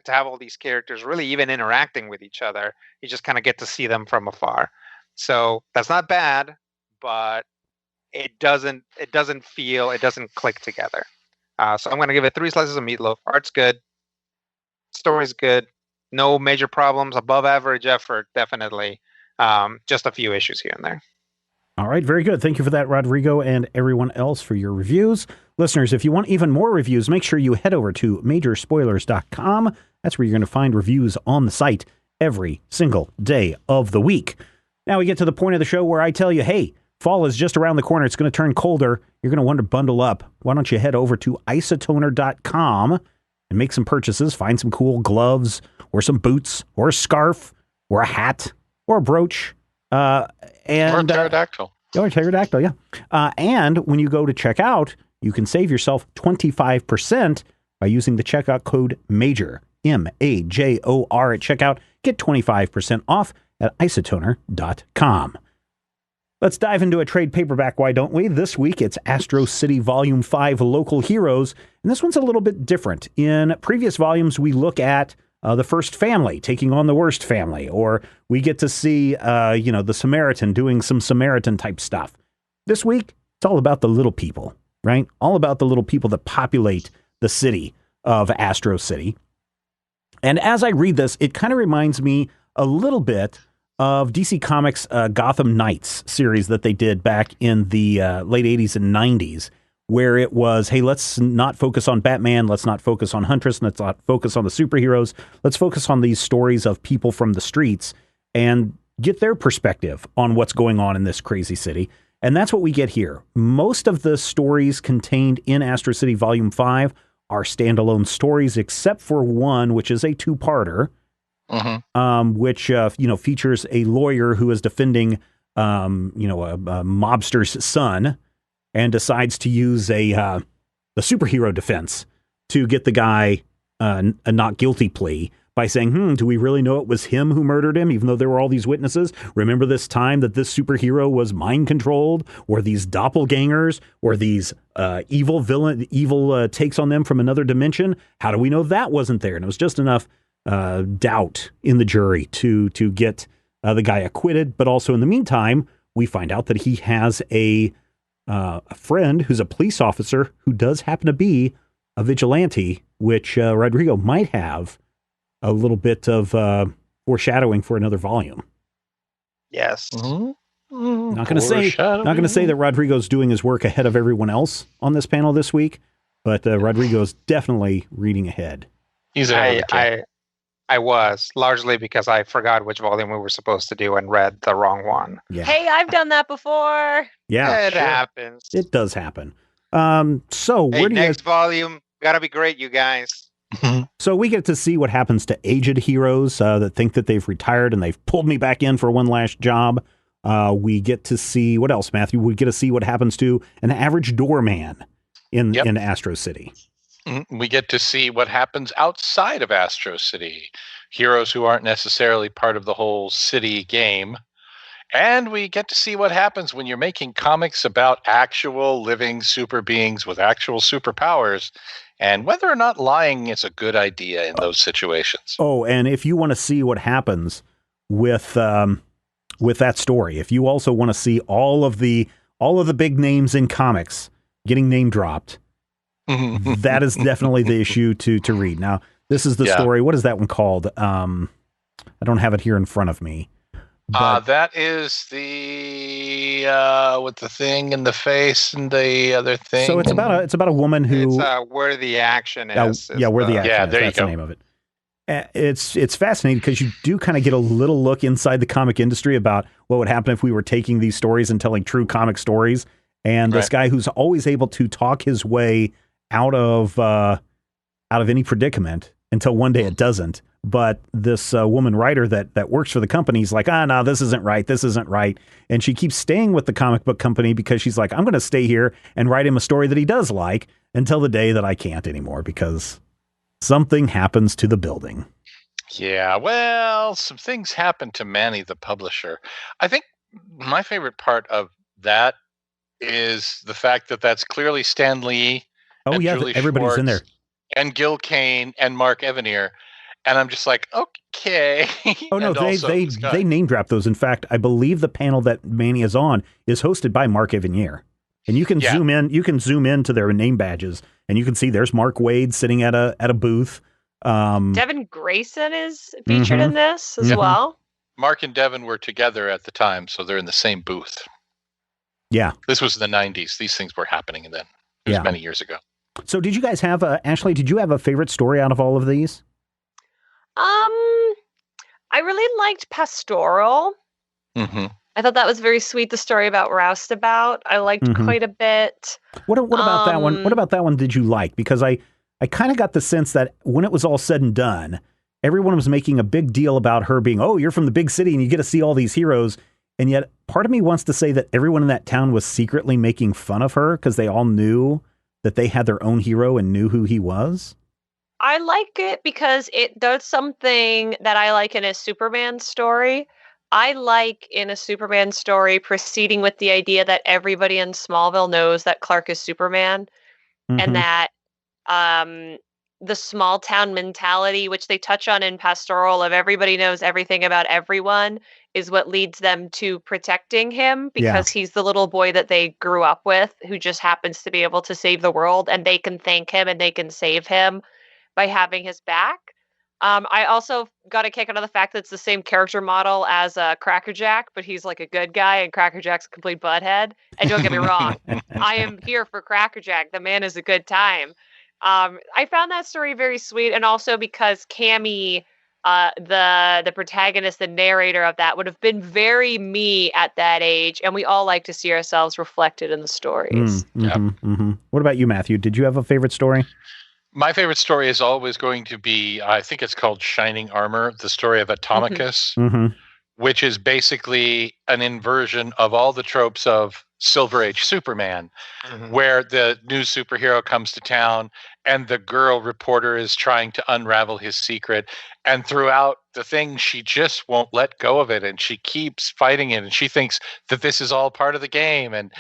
have all these characters really even interacting with each other. You just kind of get to see them from afar. So that's not bad, but it doesn't click together. So I'm going to give it 3 slices of meatloaf. Art's good. Story's good. No major problems. Above average effort, definitely. Just a few issues here and there. All right, very good. Thank you for that, Rodrigo, and everyone else for your reviews. Listeners, if you want even more reviews, make sure you head over to majorspoilers.com. That's where you're going to find reviews on the site every single day of the week. Now we get to the point of the show where I tell you, hey, fall is just around the corner. It's going to turn colder. You're going to want to bundle up. Why don't you head over to isotoner.com and make some purchases. Find some cool gloves or some boots or a scarf or a hat or a brooch. Or a pterodactyl. Or a pterodactyl, yeah. And when you go to check out, you can save yourself 25% by using the checkout code MAJOR, MAJOR at checkout. Get 25% off at isotoner.com. Let's dive into a trade paperback, why don't we? This week, it's Astro City Volume 5, Local Heroes, and this one's a little bit different. In previous volumes, we look at the first family taking on the worst family, or we get to see, the Samaritan doing some Samaritan-type stuff. This week, it's all about the little people, right? All about the little people that populate the city of Astro City. And as I read this, it kind of reminds me a little bit of DC Comics' Gotham Knights series that they did back in the late 80s and 90s, where it was, hey, let's not focus on Batman, let's not focus on Huntress, let's not focus on the superheroes, let's focus on these stories of people from the streets and get their perspective on what's going on in this crazy city. And that's what we get here. Most of the stories contained in Astro City Volume 5 are standalone stories, except for one, which is a two-parter, which features a lawyer who is defending a mobster's son and decides to use the superhero defense to get the guy a not guilty plea by saying, do we really know it was him who murdered him, even though there were all these witnesses? Remember this time that this superhero was mind-controlled, or these doppelgangers, or these evil takes on them from another dimension? How do we know that wasn't there? And it was just enough doubt in the jury to get the guy acquitted. But also in the meantime, we find out that he has a friend who's a police officer who does happen to be a vigilante, which Rodrigo might have a little bit of foreshadowing for another volume. Yes. Not going to say that Rodrigo's doing his work ahead of everyone else on this panel this week, but Rodrigo's definitely reading ahead. He's I was, largely because I forgot which volume we were supposed to do and read the wrong one. Yeah. Hey, I've done that before. Yeah, it happens. It does happen. So hey, where do next volume gotta be great, you guys. So we get to see what happens to aged heroes that think that they've retired and they've pulled me back in for one last job. We get to see what else, Matthew? We get to see what happens to an average doorman in Astro City. We get to see what happens outside of Astro City. Heroes who aren't necessarily part of the whole city game. And we get to see what happens when you're making comics about actual living super beings with actual superpowers, and whether or not lying is a good idea in those situations. Oh, and if you want to see what happens with that story, if you also want to see all of the big names in comics getting name dropped, that is definitely the issue to read. Now, this is the story. What is that one called? I don't have it here in front of me. That is the with the thing in the face and the other thing. So it's about a woman who where the action is. Where the action is. There That's you go. The name of it. It's fascinating because you do kind of get a little look inside the comic industry about what would happen if we were taking these stories and telling true comic stories. And this guy who's always able to talk his way out of any predicament until one day it doesn't. But this woman writer that works for the company is like, no, this isn't right. And she keeps staying with the comic book company because she's like, I'm going to stay here and write him a story that he does like until the day that I can't anymore because something happens to the building. Yeah, well, some things happen to Manny, the publisher. I think my favorite part of that is the fact that that's clearly Stan Lee. Oh, yeah, Julie everybody's Schwartz in there. And Gil Kane and Mark Evanier. And I'm just like, okay. Oh, no, they name drop those. In fact, I believe the panel that Manny is on is hosted by Mark Evanier. And you can zoom into their name badges, and you can see there's Mark Waid sitting at a booth. Devin Grayson is featured in this as well. Mark and Devin were together at the time, so they're in the same booth. Yeah. This was the 90s. These things were happening then. It was many years ago. So did you guys have, Ashley, did you have a favorite story out of all of these? I really liked Pastoral. Mm-hmm. I thought that was very sweet. The story about Roustabout, I liked quite a bit. What about that one? What about that one did you like? Because I kind of got the sense that when it was all said and done, everyone was making a big deal about her being, oh, you're from the big city and you get to see all these heroes. And yet part of me wants to say that everyone in that town was secretly making fun of her because they all knew that they had their own hero and knew who he was. I like it because it does something that I like in a Superman story. I like in a Superman story proceeding with the idea that everybody in Smallville knows that Clark is Superman and that the small town mentality, which they touch on in Pastoral of everybody knows everything about everyone, is what leads them to protecting him because he's the little boy that they grew up with who just happens to be able to save the world, and they can thank him and they can save him by having his back. I also got a kick out of the fact that it's the same character model as Crackerjack, but he's like a good guy, and Crackerjack's a complete butthead. And don't get me wrong, I am here for Crackerjack. The man is a good time. I found that story very sweet, and also because Cammy, the protagonist, the narrator of that, would have been very me at that age, and we all like to see ourselves reflected in the stories. What about you, Matthew? Did you have a favorite story? My favorite story is always going to be, I think it's called Shining Armor, the story of Atomicus, which is basically an inversion of all the tropes of Silver Age Superman, where the new superhero comes to town and the girl reporter is trying to unravel his secret. And throughout the thing, she just won't let go of it. And she keeps fighting it. And she thinks that this is all part of the game. And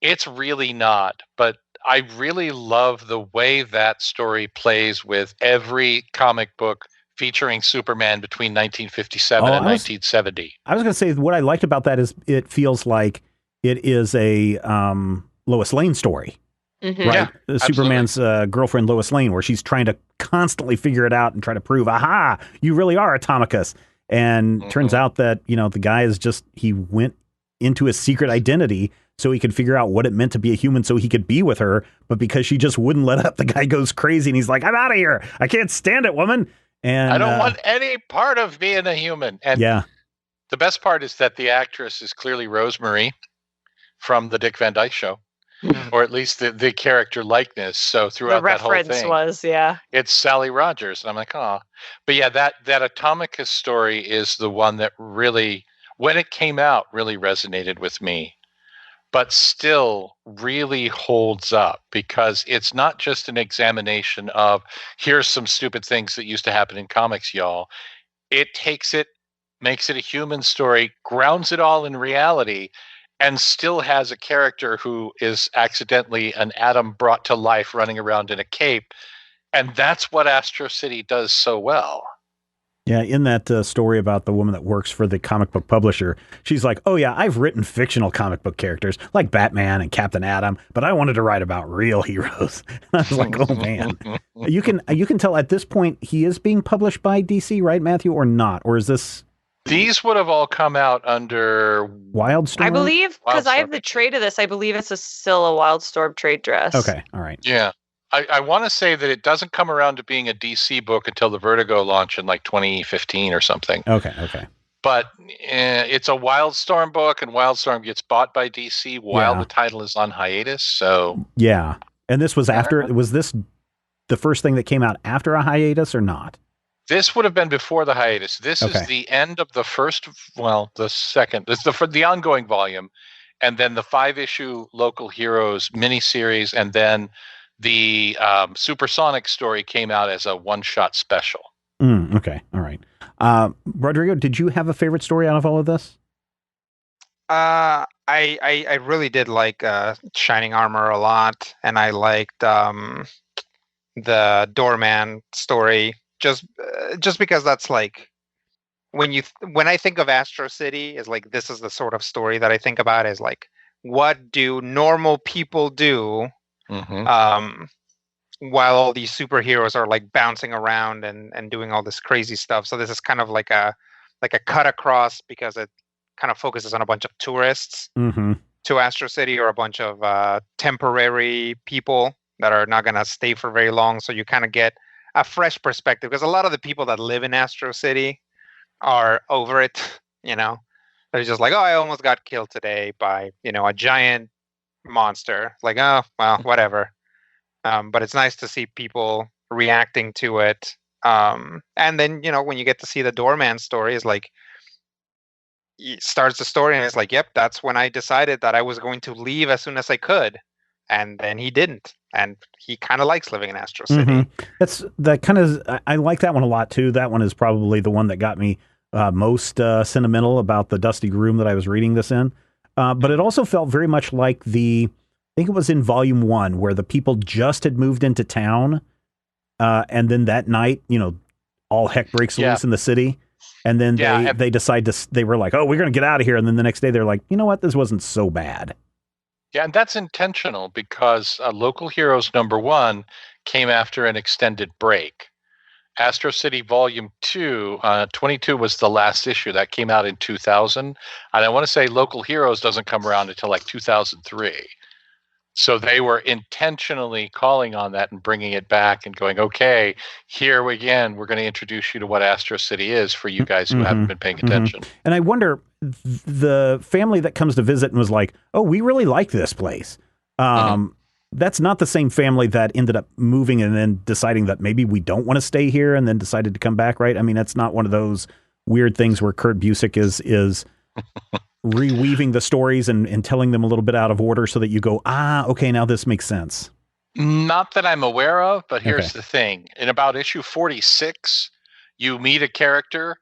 it's really not. But I really love the way that story plays with every comic book featuring Superman between 1957 and 1970. I was going to say, what I liked about that is it feels like it is a Lois Lane story, right? Yeah, Superman's girlfriend, Lois Lane, where she's trying to constantly figure it out and try to prove, aha, you really are Atomicus. And turns out that, the guy is just, he went into his secret identity so he could figure out what it meant to be a human so he could be with her. But because she just wouldn't let up, the guy goes crazy and he's like, I'm out of here. I can't stand it, woman. And I don't want any part of being a human. And the best part is that the actress is clearly Rosemary from the Dick Van Dyke Show, or at least the character likeness. So throughout that whole thing, the reference was, it's Sally Rogers. And I'm like, oh. But yeah, that Atomicus story is the one that really, when it came out, really resonated with me, but still really holds up because it's not just an examination of here's some stupid things that used to happen in comics, y'all. It takes it, makes it a human story, grounds it all in reality, and still has a character who is accidentally an atom brought to life running around in a cape. And that's what Astro City does so well. Yeah, in that story about the woman that works for the comic book publisher, she's like, oh yeah, I've written fictional comic book characters like Batman and Captain Atom, but I wanted to write about real heroes. I was like, oh man. You can tell at this point he is being published by DC, right, Matthew, or not? Or is this... These would have all come out under Wildstorm? I believe, because I have the trade of this, I believe it's still a Wildstorm trade dress. Okay, all right. Yeah. I want to say that it doesn't come around to being a DC book until the Vertigo launch in like 2015 or something. Okay. But it's a Wildstorm book, and Wildstorm gets bought by DC while the title is on hiatus. So yeah, and this was after. Was this the first thing that came out after a hiatus or not? This would have been before the hiatus. This is the end of the first. Well, the second. It's the ongoing volume, and then the 5-issue Local Heroes miniseries, and then the Supersonic story came out as a one-shot special. Okay, all right. Rodrigo, did you have a favorite story out of all of this? I really did like Shining Armor a lot, and I liked the Doorman story just because that's like when I think of Astro City, is like this is the sort of story that I think about is like what do normal people do while all these superheroes are like bouncing around and doing all this crazy stuff. So this is kind of like a cut across because it kind of focuses on a bunch of tourists to Astro City, or a bunch of temporary people that are not going to stay for very long. So you kind of get a fresh perspective, because a lot of the people that live in Astro City are over it. They're just like, oh, I almost got killed today by a giant monster. Like, oh well, whatever. But it's nice to see people reacting to it. And then when you get to see the Doorman story, is like it starts the story and it's like, yep, that's when I decided that I was going to leave as soon as I could, and then he didn't, and he kind of likes living in Astro City. I like that one a lot too. That one is probably the one that got me most sentimental about the dusty room that I was reading this in. But it also felt very much like I think it was in volume 1 where the people just had moved into town. And then that night, all heck breaks loose in the city. And then they decide they were like, oh, we're going to get out of here. And then the next day they're like, you know what? This wasn't so bad. Yeah. And that's intentional because Local Heroes #1 came after an extended break. Astro City Volume 2, 22 was the last issue. That came out in 2000. And I want to say Local Heroes doesn't come around until like 2003. So they were intentionally calling on that and bringing it back and going, okay, here again, we're going to introduce you to what Astro City is for you guys who haven't been paying attention. And I wonder, the family that comes to visit and was like, oh, we really like this place. That's not the same family that ended up moving and then deciding that maybe we don't want to stay here and then decided to come back, right? I mean, that's not one of those weird things where Kurt Busiek is reweaving the stories and telling them a little bit out of order so that you go, okay, now this makes sense. Not that I'm aware of, but here's the thing. In about issue 46, you meet a character,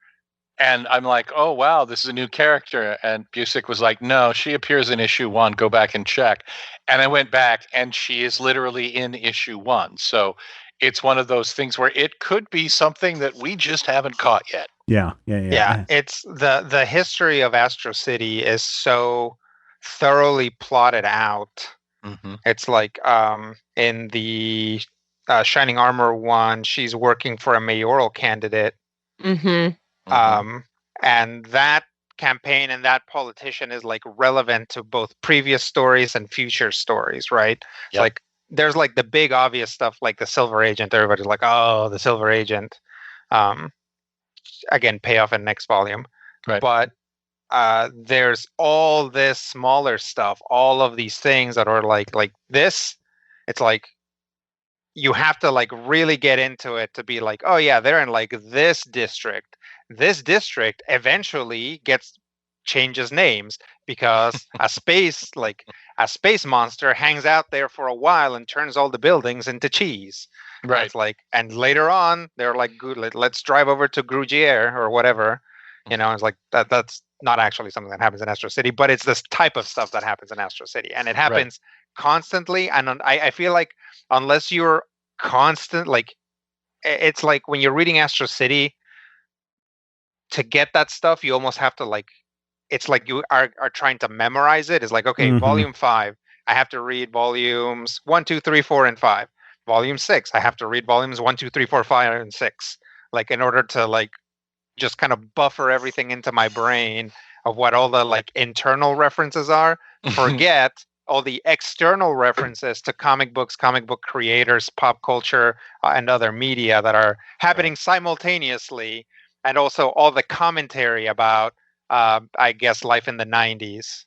and I'm like, oh, wow, this is a new character. And Busiek was like, no, she appears in issue 1. Go back and check. And I went back, and she is literally in issue 1. So it's one of those things where it could be something that we just haven't caught yet. Yeah. It's the history of Astro City is so thoroughly plotted out. It's like in the Shining Armor one, she's working for a mayoral candidate. And that campaign and that politician is like relevant to both previous stories and future stories, right? Yep. Like there's like the big obvious stuff like the Silver Agent. Everybody's like, oh, the Silver Agent. Again, payoff in next volume. Right. But there's all this smaller stuff, all of these things that are like this. It's like you have to like really get into it to be like, oh yeah, they're in like this district. This district eventually changes names because a space monster hangs out there for a while and turns all the buildings into cheese. Right. It's like, and later on they're like, good, let's drive over to Grugier or whatever. It's like that's not actually something that happens in Astro City, but it's this type of stuff that happens in Astro City, and it happens constantly. And I feel like unless you're constant, like it's like when you're reading Astro City, to get that stuff, you almost have to like, it's like you are trying to memorize it. It's like, okay, volume 5, I have to read volumes 1, 2, 3, 4, and 5. Volume 6, I have to read volumes 1, 2, 3, 4, 5, and 6. Like in order to like just kind of buffer everything into my brain of what all the like internal references are. Forget all the external references to comic books, comic book creators, pop culture, and other media that are happening simultaneously. And also all the commentary about, I guess, life in the 90s.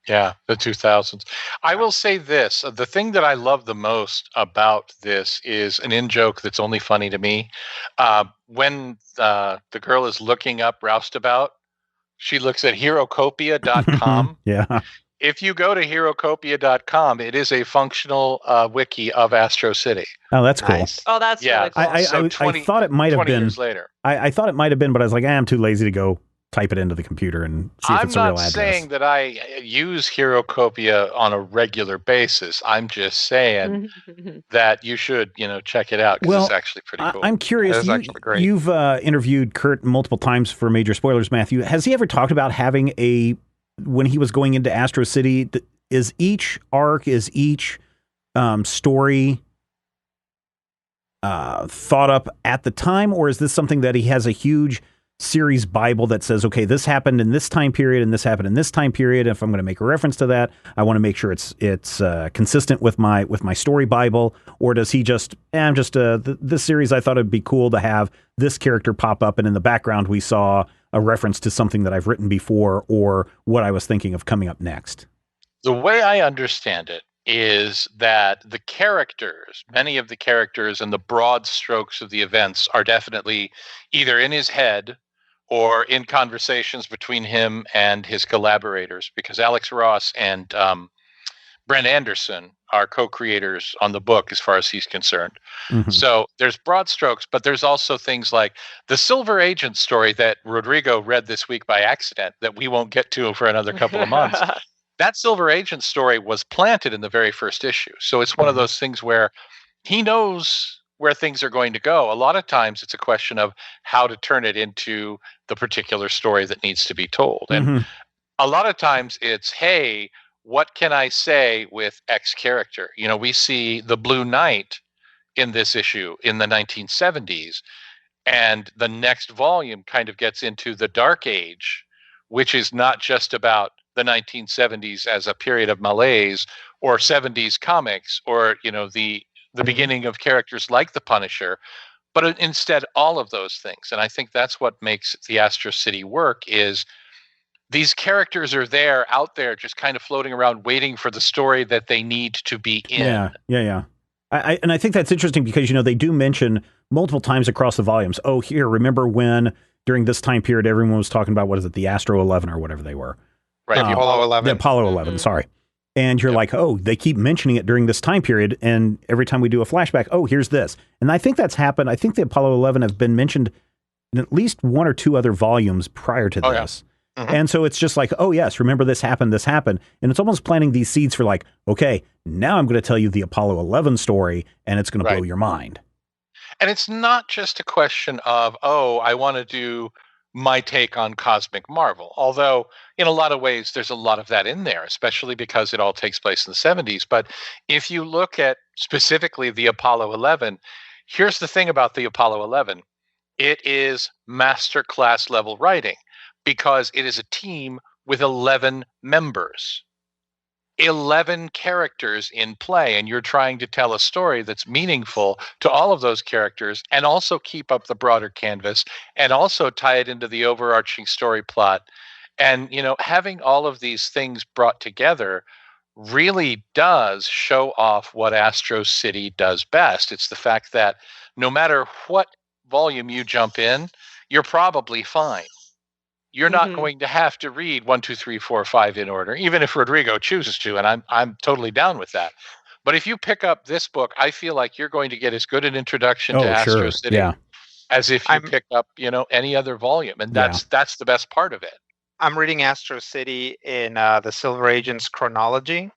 Yeah, the 2000s. I will say this. The thing that I love the most about this is an in-joke that's only funny to me. When the girl is looking up Roustabout, she looks at herocopia.com. Yeah. If you go to herocopia.com, it is a functional wiki of Astro City. Oh, that's cool. Nice. Oh, that's really cool. I thought it might have 20 been years later. I thought it might have been, but I was like, I'm too lazy to go type it into the computer and see if it's a real address. I'm not saying that I use Herocopia on a regular basis. I'm just saying that you should, check it out because it's actually pretty cool. I'm curious. Actually great. You've interviewed Kurt multiple times for Major Spoilers, Matthew. Has he ever talked about having when he was going into Astro City, is each arc, each story thought up at the time, or is this something that he has a huge series Bible that says, okay, this happened in this time period and this happened in this time period. If I'm going to make a reference to that, I want to make sure it's consistent with my story Bible. Or does he just, this series, I thought it'd be cool to have this character pop up, and in the background we saw a reference to something that I've written before or what I was thinking of coming up next. The way I understand it is that the characters, many of the characters and the broad strokes of the events are definitely either in his head or in conversations between him and his collaborators, because Alex Ross and Brent Anderson are co-creators on the book as far as he's concerned. So there's broad strokes, but there's also things like the Silver Agent story that Rodrigo read this week by accident that we won't get to for another couple of months. That Silver Agent story was planted in the very first issue. So it's one of those things where he knows where things are going to go. A lot of times it's a question of how to turn it into the particular story that needs to be told. And a lot of times it's, hey, what can I say with X character? We see the Blue Knight in this issue in the 1970s. And the next volume kind of gets into the Dark Age, which is not just about the 1970s as a period of malaise, or 70s comics, or the beginning of characters like the Punisher, but instead all of those things. And I think that's what makes the Astro City work, is these characters are out there, just kind of floating around, waiting for the story that they need to be in. Yeah. And I think that's interesting because, they do mention multiple times across the volumes, oh, here, remember when during this time period, everyone was talking about, what is it, the Astro 11 or whatever they were. Right, the Apollo 11. The Apollo 11, sorry. And you're like, oh, they keep mentioning it during this time period. And every time we do a flashback, oh, here's this. And I think that's happened. I think the Apollo 11 have been mentioned in at least one or two other volumes prior to this. Yeah. Mm-hmm. And so it's just like, oh, yes, remember this happened. And it's almost planting these seeds for like, okay, now I'm going to tell you the Apollo 11 story, and it's going to blow your mind. And it's not just a question of, oh, I want to do my take on Cosmic Marvel. Although, in a lot of ways, there's a lot of that in there, especially because it all takes place in the 70s. But if you look at specifically the Apollo 11, here's the thing about the Apollo 11. It is masterclass level writing, because it is a team with 11 members. 11 characters in play, and you're trying to tell a story that's meaningful to all of those characters, and also keep up the broader canvas, and also tie it into the overarching story plot. And having all of these things brought together really does show off what Astro City does best. It's the fact that no matter what volume you jump in, you're probably fine. You're not going to have to read 1, 2, 3, 4, 5 in order, even if Rodrigo chooses to, and I'm totally down with that. But if you pick up this book, I feel like you're going to get as good an introduction to Astro City as if you pick up, any other volume, and that's the best part of it. I'm reading Astro City in the Silver Agents chronology.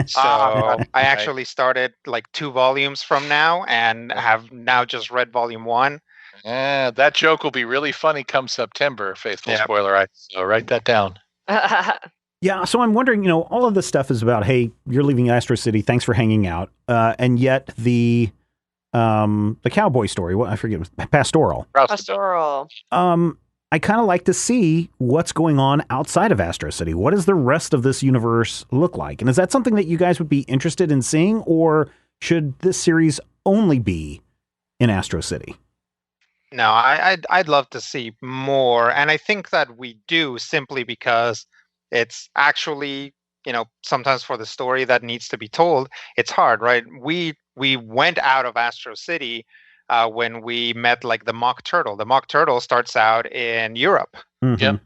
So I actually started like 2 volumes from now, and have now just read volume 1. That joke will be really funny come September, faithful spoiler. So write that down. Yeah, so I'm wondering, all of this stuff is about, hey, you're leaving Astro City, thanks for hanging out. And yet the cowboy story, I forget, Pastoral. I kind of like to see what's going on outside of Astro City. What does the rest of this universe look like? And is that something that you guys would be interested in seeing, or should this series only be in Astro City? No, I'd love to see more, and I think that we do, simply because it's actually, sometimes for the story that needs to be told, it's hard, right? We went out of Astro City when we met like the Mock Turtle. The Mock Turtle starts out in Europe, and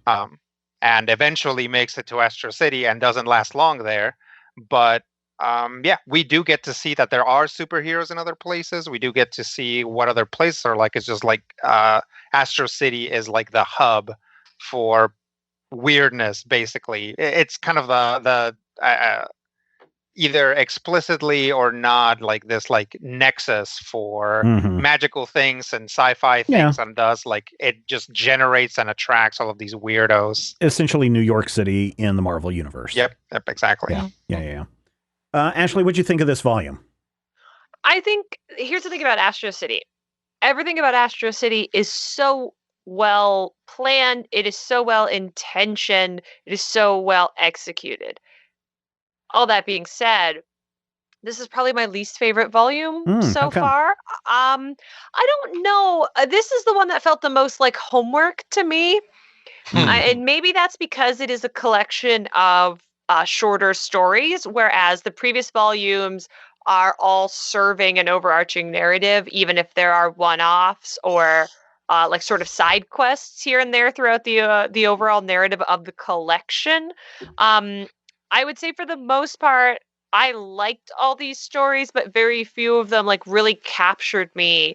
eventually makes it to Astro City and doesn't last long there, but. We do get to see that there are superheroes in other places. We do get to see what other places are like. It's just like Astro City is like the hub for weirdness, basically. It's kind of the either explicitly or not, like this like nexus for magical things and sci-fi things, and does like it just generates and attracts all of these weirdos. Essentially New York City in the Marvel universe. Yep, exactly. Yeah. Ashley, what'd you think of this volume? I think here's the thing about Astro City. Everything about Astro City is so well planned. It is so well intentioned. It is so well executed. All that being said, this is probably my least favorite volume so far. I don't know. This is the one that felt the most like homework to me. And maybe that's because it is a collection of shorter stories, whereas the previous volumes are all serving an overarching narrative, even if there are one-offs or like sort of side quests here and there throughout the overall narrative of the collection. I would say for the most part, I liked all these stories, but very few of them like really captured me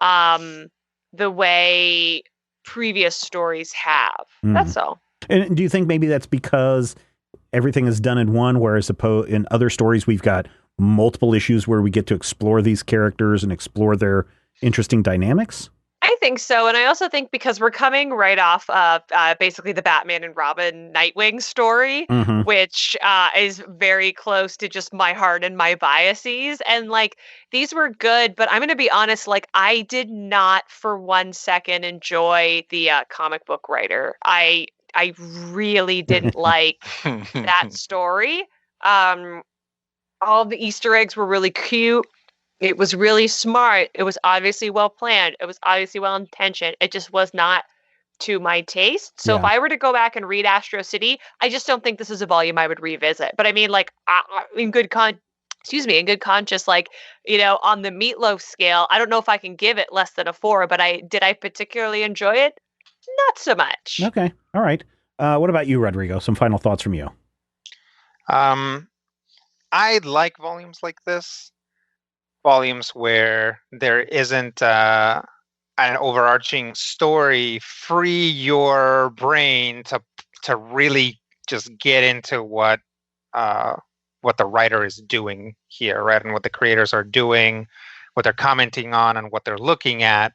the way previous stories have. That's all. And do you think maybe that's because everything is done in one, whereas in other stories we've got multiple issues where we get to explore these characters and explore their interesting dynamics? I think so. And I also think because we're coming right off of basically the Batman and Robin Nightwing story, Mhm. which is very close to just my heart and my biases. And like, these were good, but I'm going to be honest, like, I did not for 1 second enjoy the comic book writer. I really didn't like that story. Um, all the Easter eggs were really cute. It was really smart. It was obviously well planned. It was obviously well intentioned. It just was not to my taste. So if Yeah. I were to go back and read Astro City, I just don't think this is a volume I would revisit. But I mean, like, in good in good conscience, like, on the Meatloaf scale, I don't know if I can give it less than a 4, but I particularly enjoy it? Not so much. Okay. All right. What about you, Rodrigo? Some final thoughts from you. I like volumes like this. Volumes where there isn't an overarching story. Free your brain to really just get into what the writer is doing here, right? And what the creators are doing, what they're commenting on, and what they're looking at.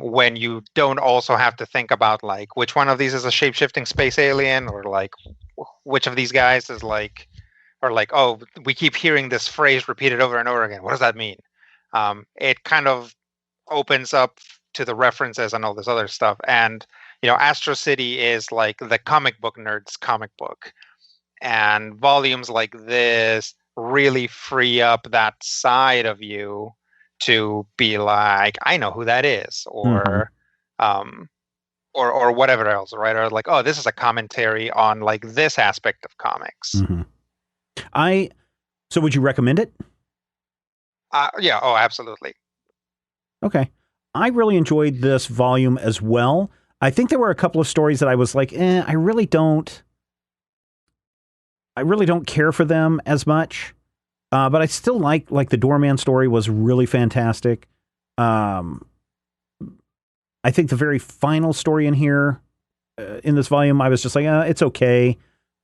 When you don't also have to think about like which one of these is a shape-shifting space alien, or like which of these guys is like, or like, oh, we keep hearing this phrase repeated over and over again. What does that mean? It kind of opens up to the references and all this other stuff. And Astro City is like the comic book nerd's comic book, and volumes like this really free up that side of you to be like, I know who that is, or or whatever else, right? Or like, oh, this is a commentary on like this aspect of comics. So would you recommend it? Yeah. Oh, absolutely. Okay. I really enjoyed this volume as well. I think there were a couple of stories that I was like, I really don't care for them as much. But I still like the Doorman story was really fantastic. I think the very final story in here, in this volume, I was just like, it's okay.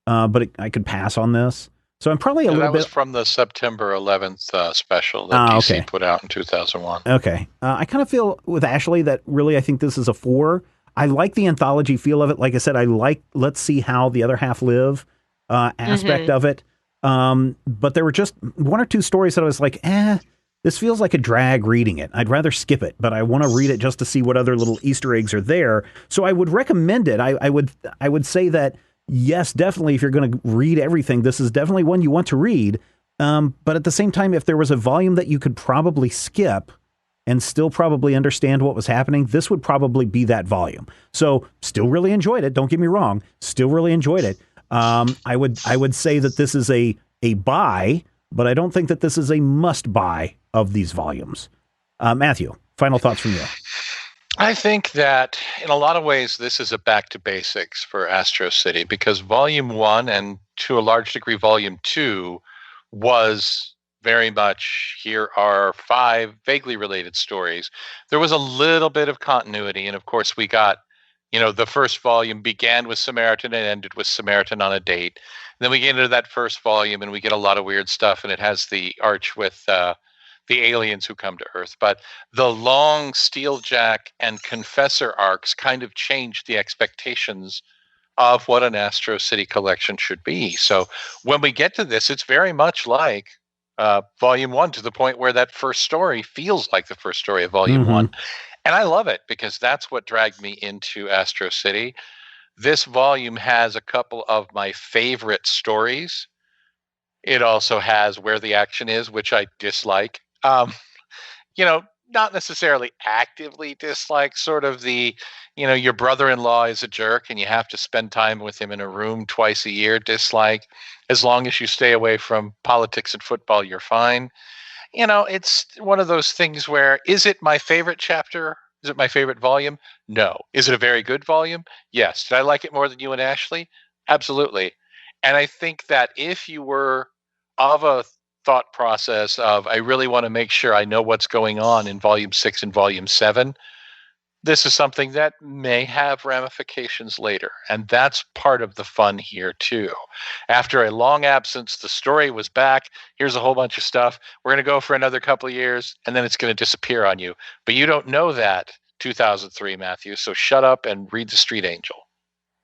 But I could pass on this. So I'm probably a little that bit. was from the September 11th special that DC put out in 2001. Okay. I kind of feel with Ashley that really I think this is a 4. I like the anthology feel of it. Like I said, I like let's see how the other half live aspect of it. But there were just 1 or 2 stories that I was like, this feels like a drag reading it. I'd rather skip it, but I want to read it just to see what other little Easter eggs are there. So I would recommend it. I would say that, yes, definitely, if you're going to read everything, this is definitely one you want to read. But at the same time, if there was a volume that you could probably skip and still probably understand what was happening, this would probably be that volume. So still really enjoyed it. Don't get me wrong. Still really enjoyed it. I would say that this is a buy, but I don't think that this is a must buy of these volumes. Matthew, final thoughts from you. I think that in a lot of ways, this is a back to basics for Astro City, because Volume 1 and to a large degree Volume 2 was very much, here are 5 vaguely related stories. There was a little bit of continuity. And of course, we got, the first volume began with Samaritan and ended with Samaritan on a date. And then we get into that first volume and we get a lot of weird stuff. And it has the arch with the aliens who come to Earth. But the long Steeljack and Confessor arcs kind of changed the expectations of what an Astro City collection should be. So when we get to this, it's very much like Volume 1, to the point where that first story feels like the first story of Volume 1. And I love it because that's what dragged me into Astro City. This volume has a couple of my favorite stories. It also has Where the Action Is, which I dislike. Not necessarily actively dislike, sort of the, your brother-in-law is a jerk and you have to spend time with him in a room twice a year dislike. As long as you stay away from politics and football, you're fine. It's one of those things where, is it my favorite chapter? Is it my favorite volume? No. Is it a very good volume? Yes. Did I like it more than you and Ashley? Absolutely. And I think that if you were of a thought process of, I really want to make sure I know what's going on in Volume 6 and Volume 7, this is something that may have ramifications later. And that's part of the fun here, too. After a long absence, the story was back. Here's a whole bunch of stuff. We're going to go for another couple of years, and then it's going to disappear on you. But you don't know that 2003, Matthew. So shut up and read The Street Angel.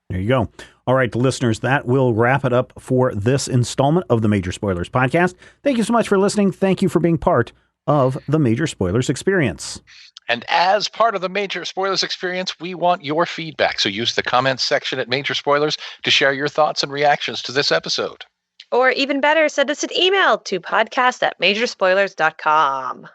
There you go. All right, listeners, that will wrap it up for this installment of the Major Spoilers podcast. Thank you so much for listening. Thank you for being part of the Major Spoilers experience. And as part of the Major Spoilers experience, we want your feedback. So use the comments section at Major Spoilers to share your thoughts and reactions to this episode. Or even better, send us an email to podcast@majorspoilers.com.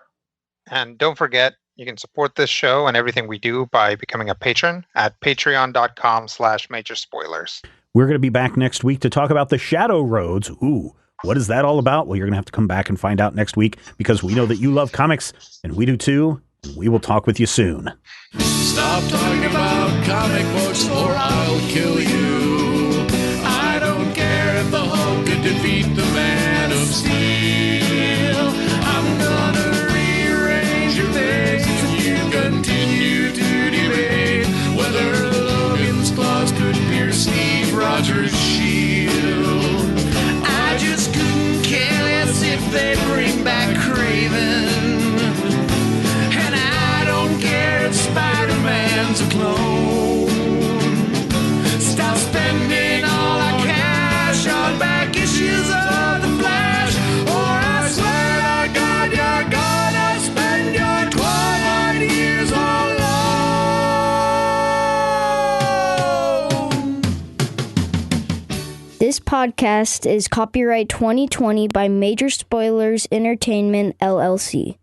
And don't forget, you can support this show and everything we do by becoming a patron at patreon.com/majorspoilers. We're going to be back next week to talk about the Shadow Roads. Ooh, what is that all about? Well, you're going to have to come back and find out next week, because we know that you love comics and we do too. And we will talk with you soon. Stop talking about comic books or I'll kill you. I don't care if the Hulk could defeat the Man of Steel. I'm gonna rearrange your face and you continue to debate whether Logan's claws could pierce Steve Rogers' shield. I just couldn't care less if they bring back Kraven. And I don't care if Spider-Man's a clone. Stop spending all our cash on back issues of The Flash, or I swear to God you're gonna spend your twilight years alone. This podcast is copyright 2020 by Major Spoilers Entertainment, LLC.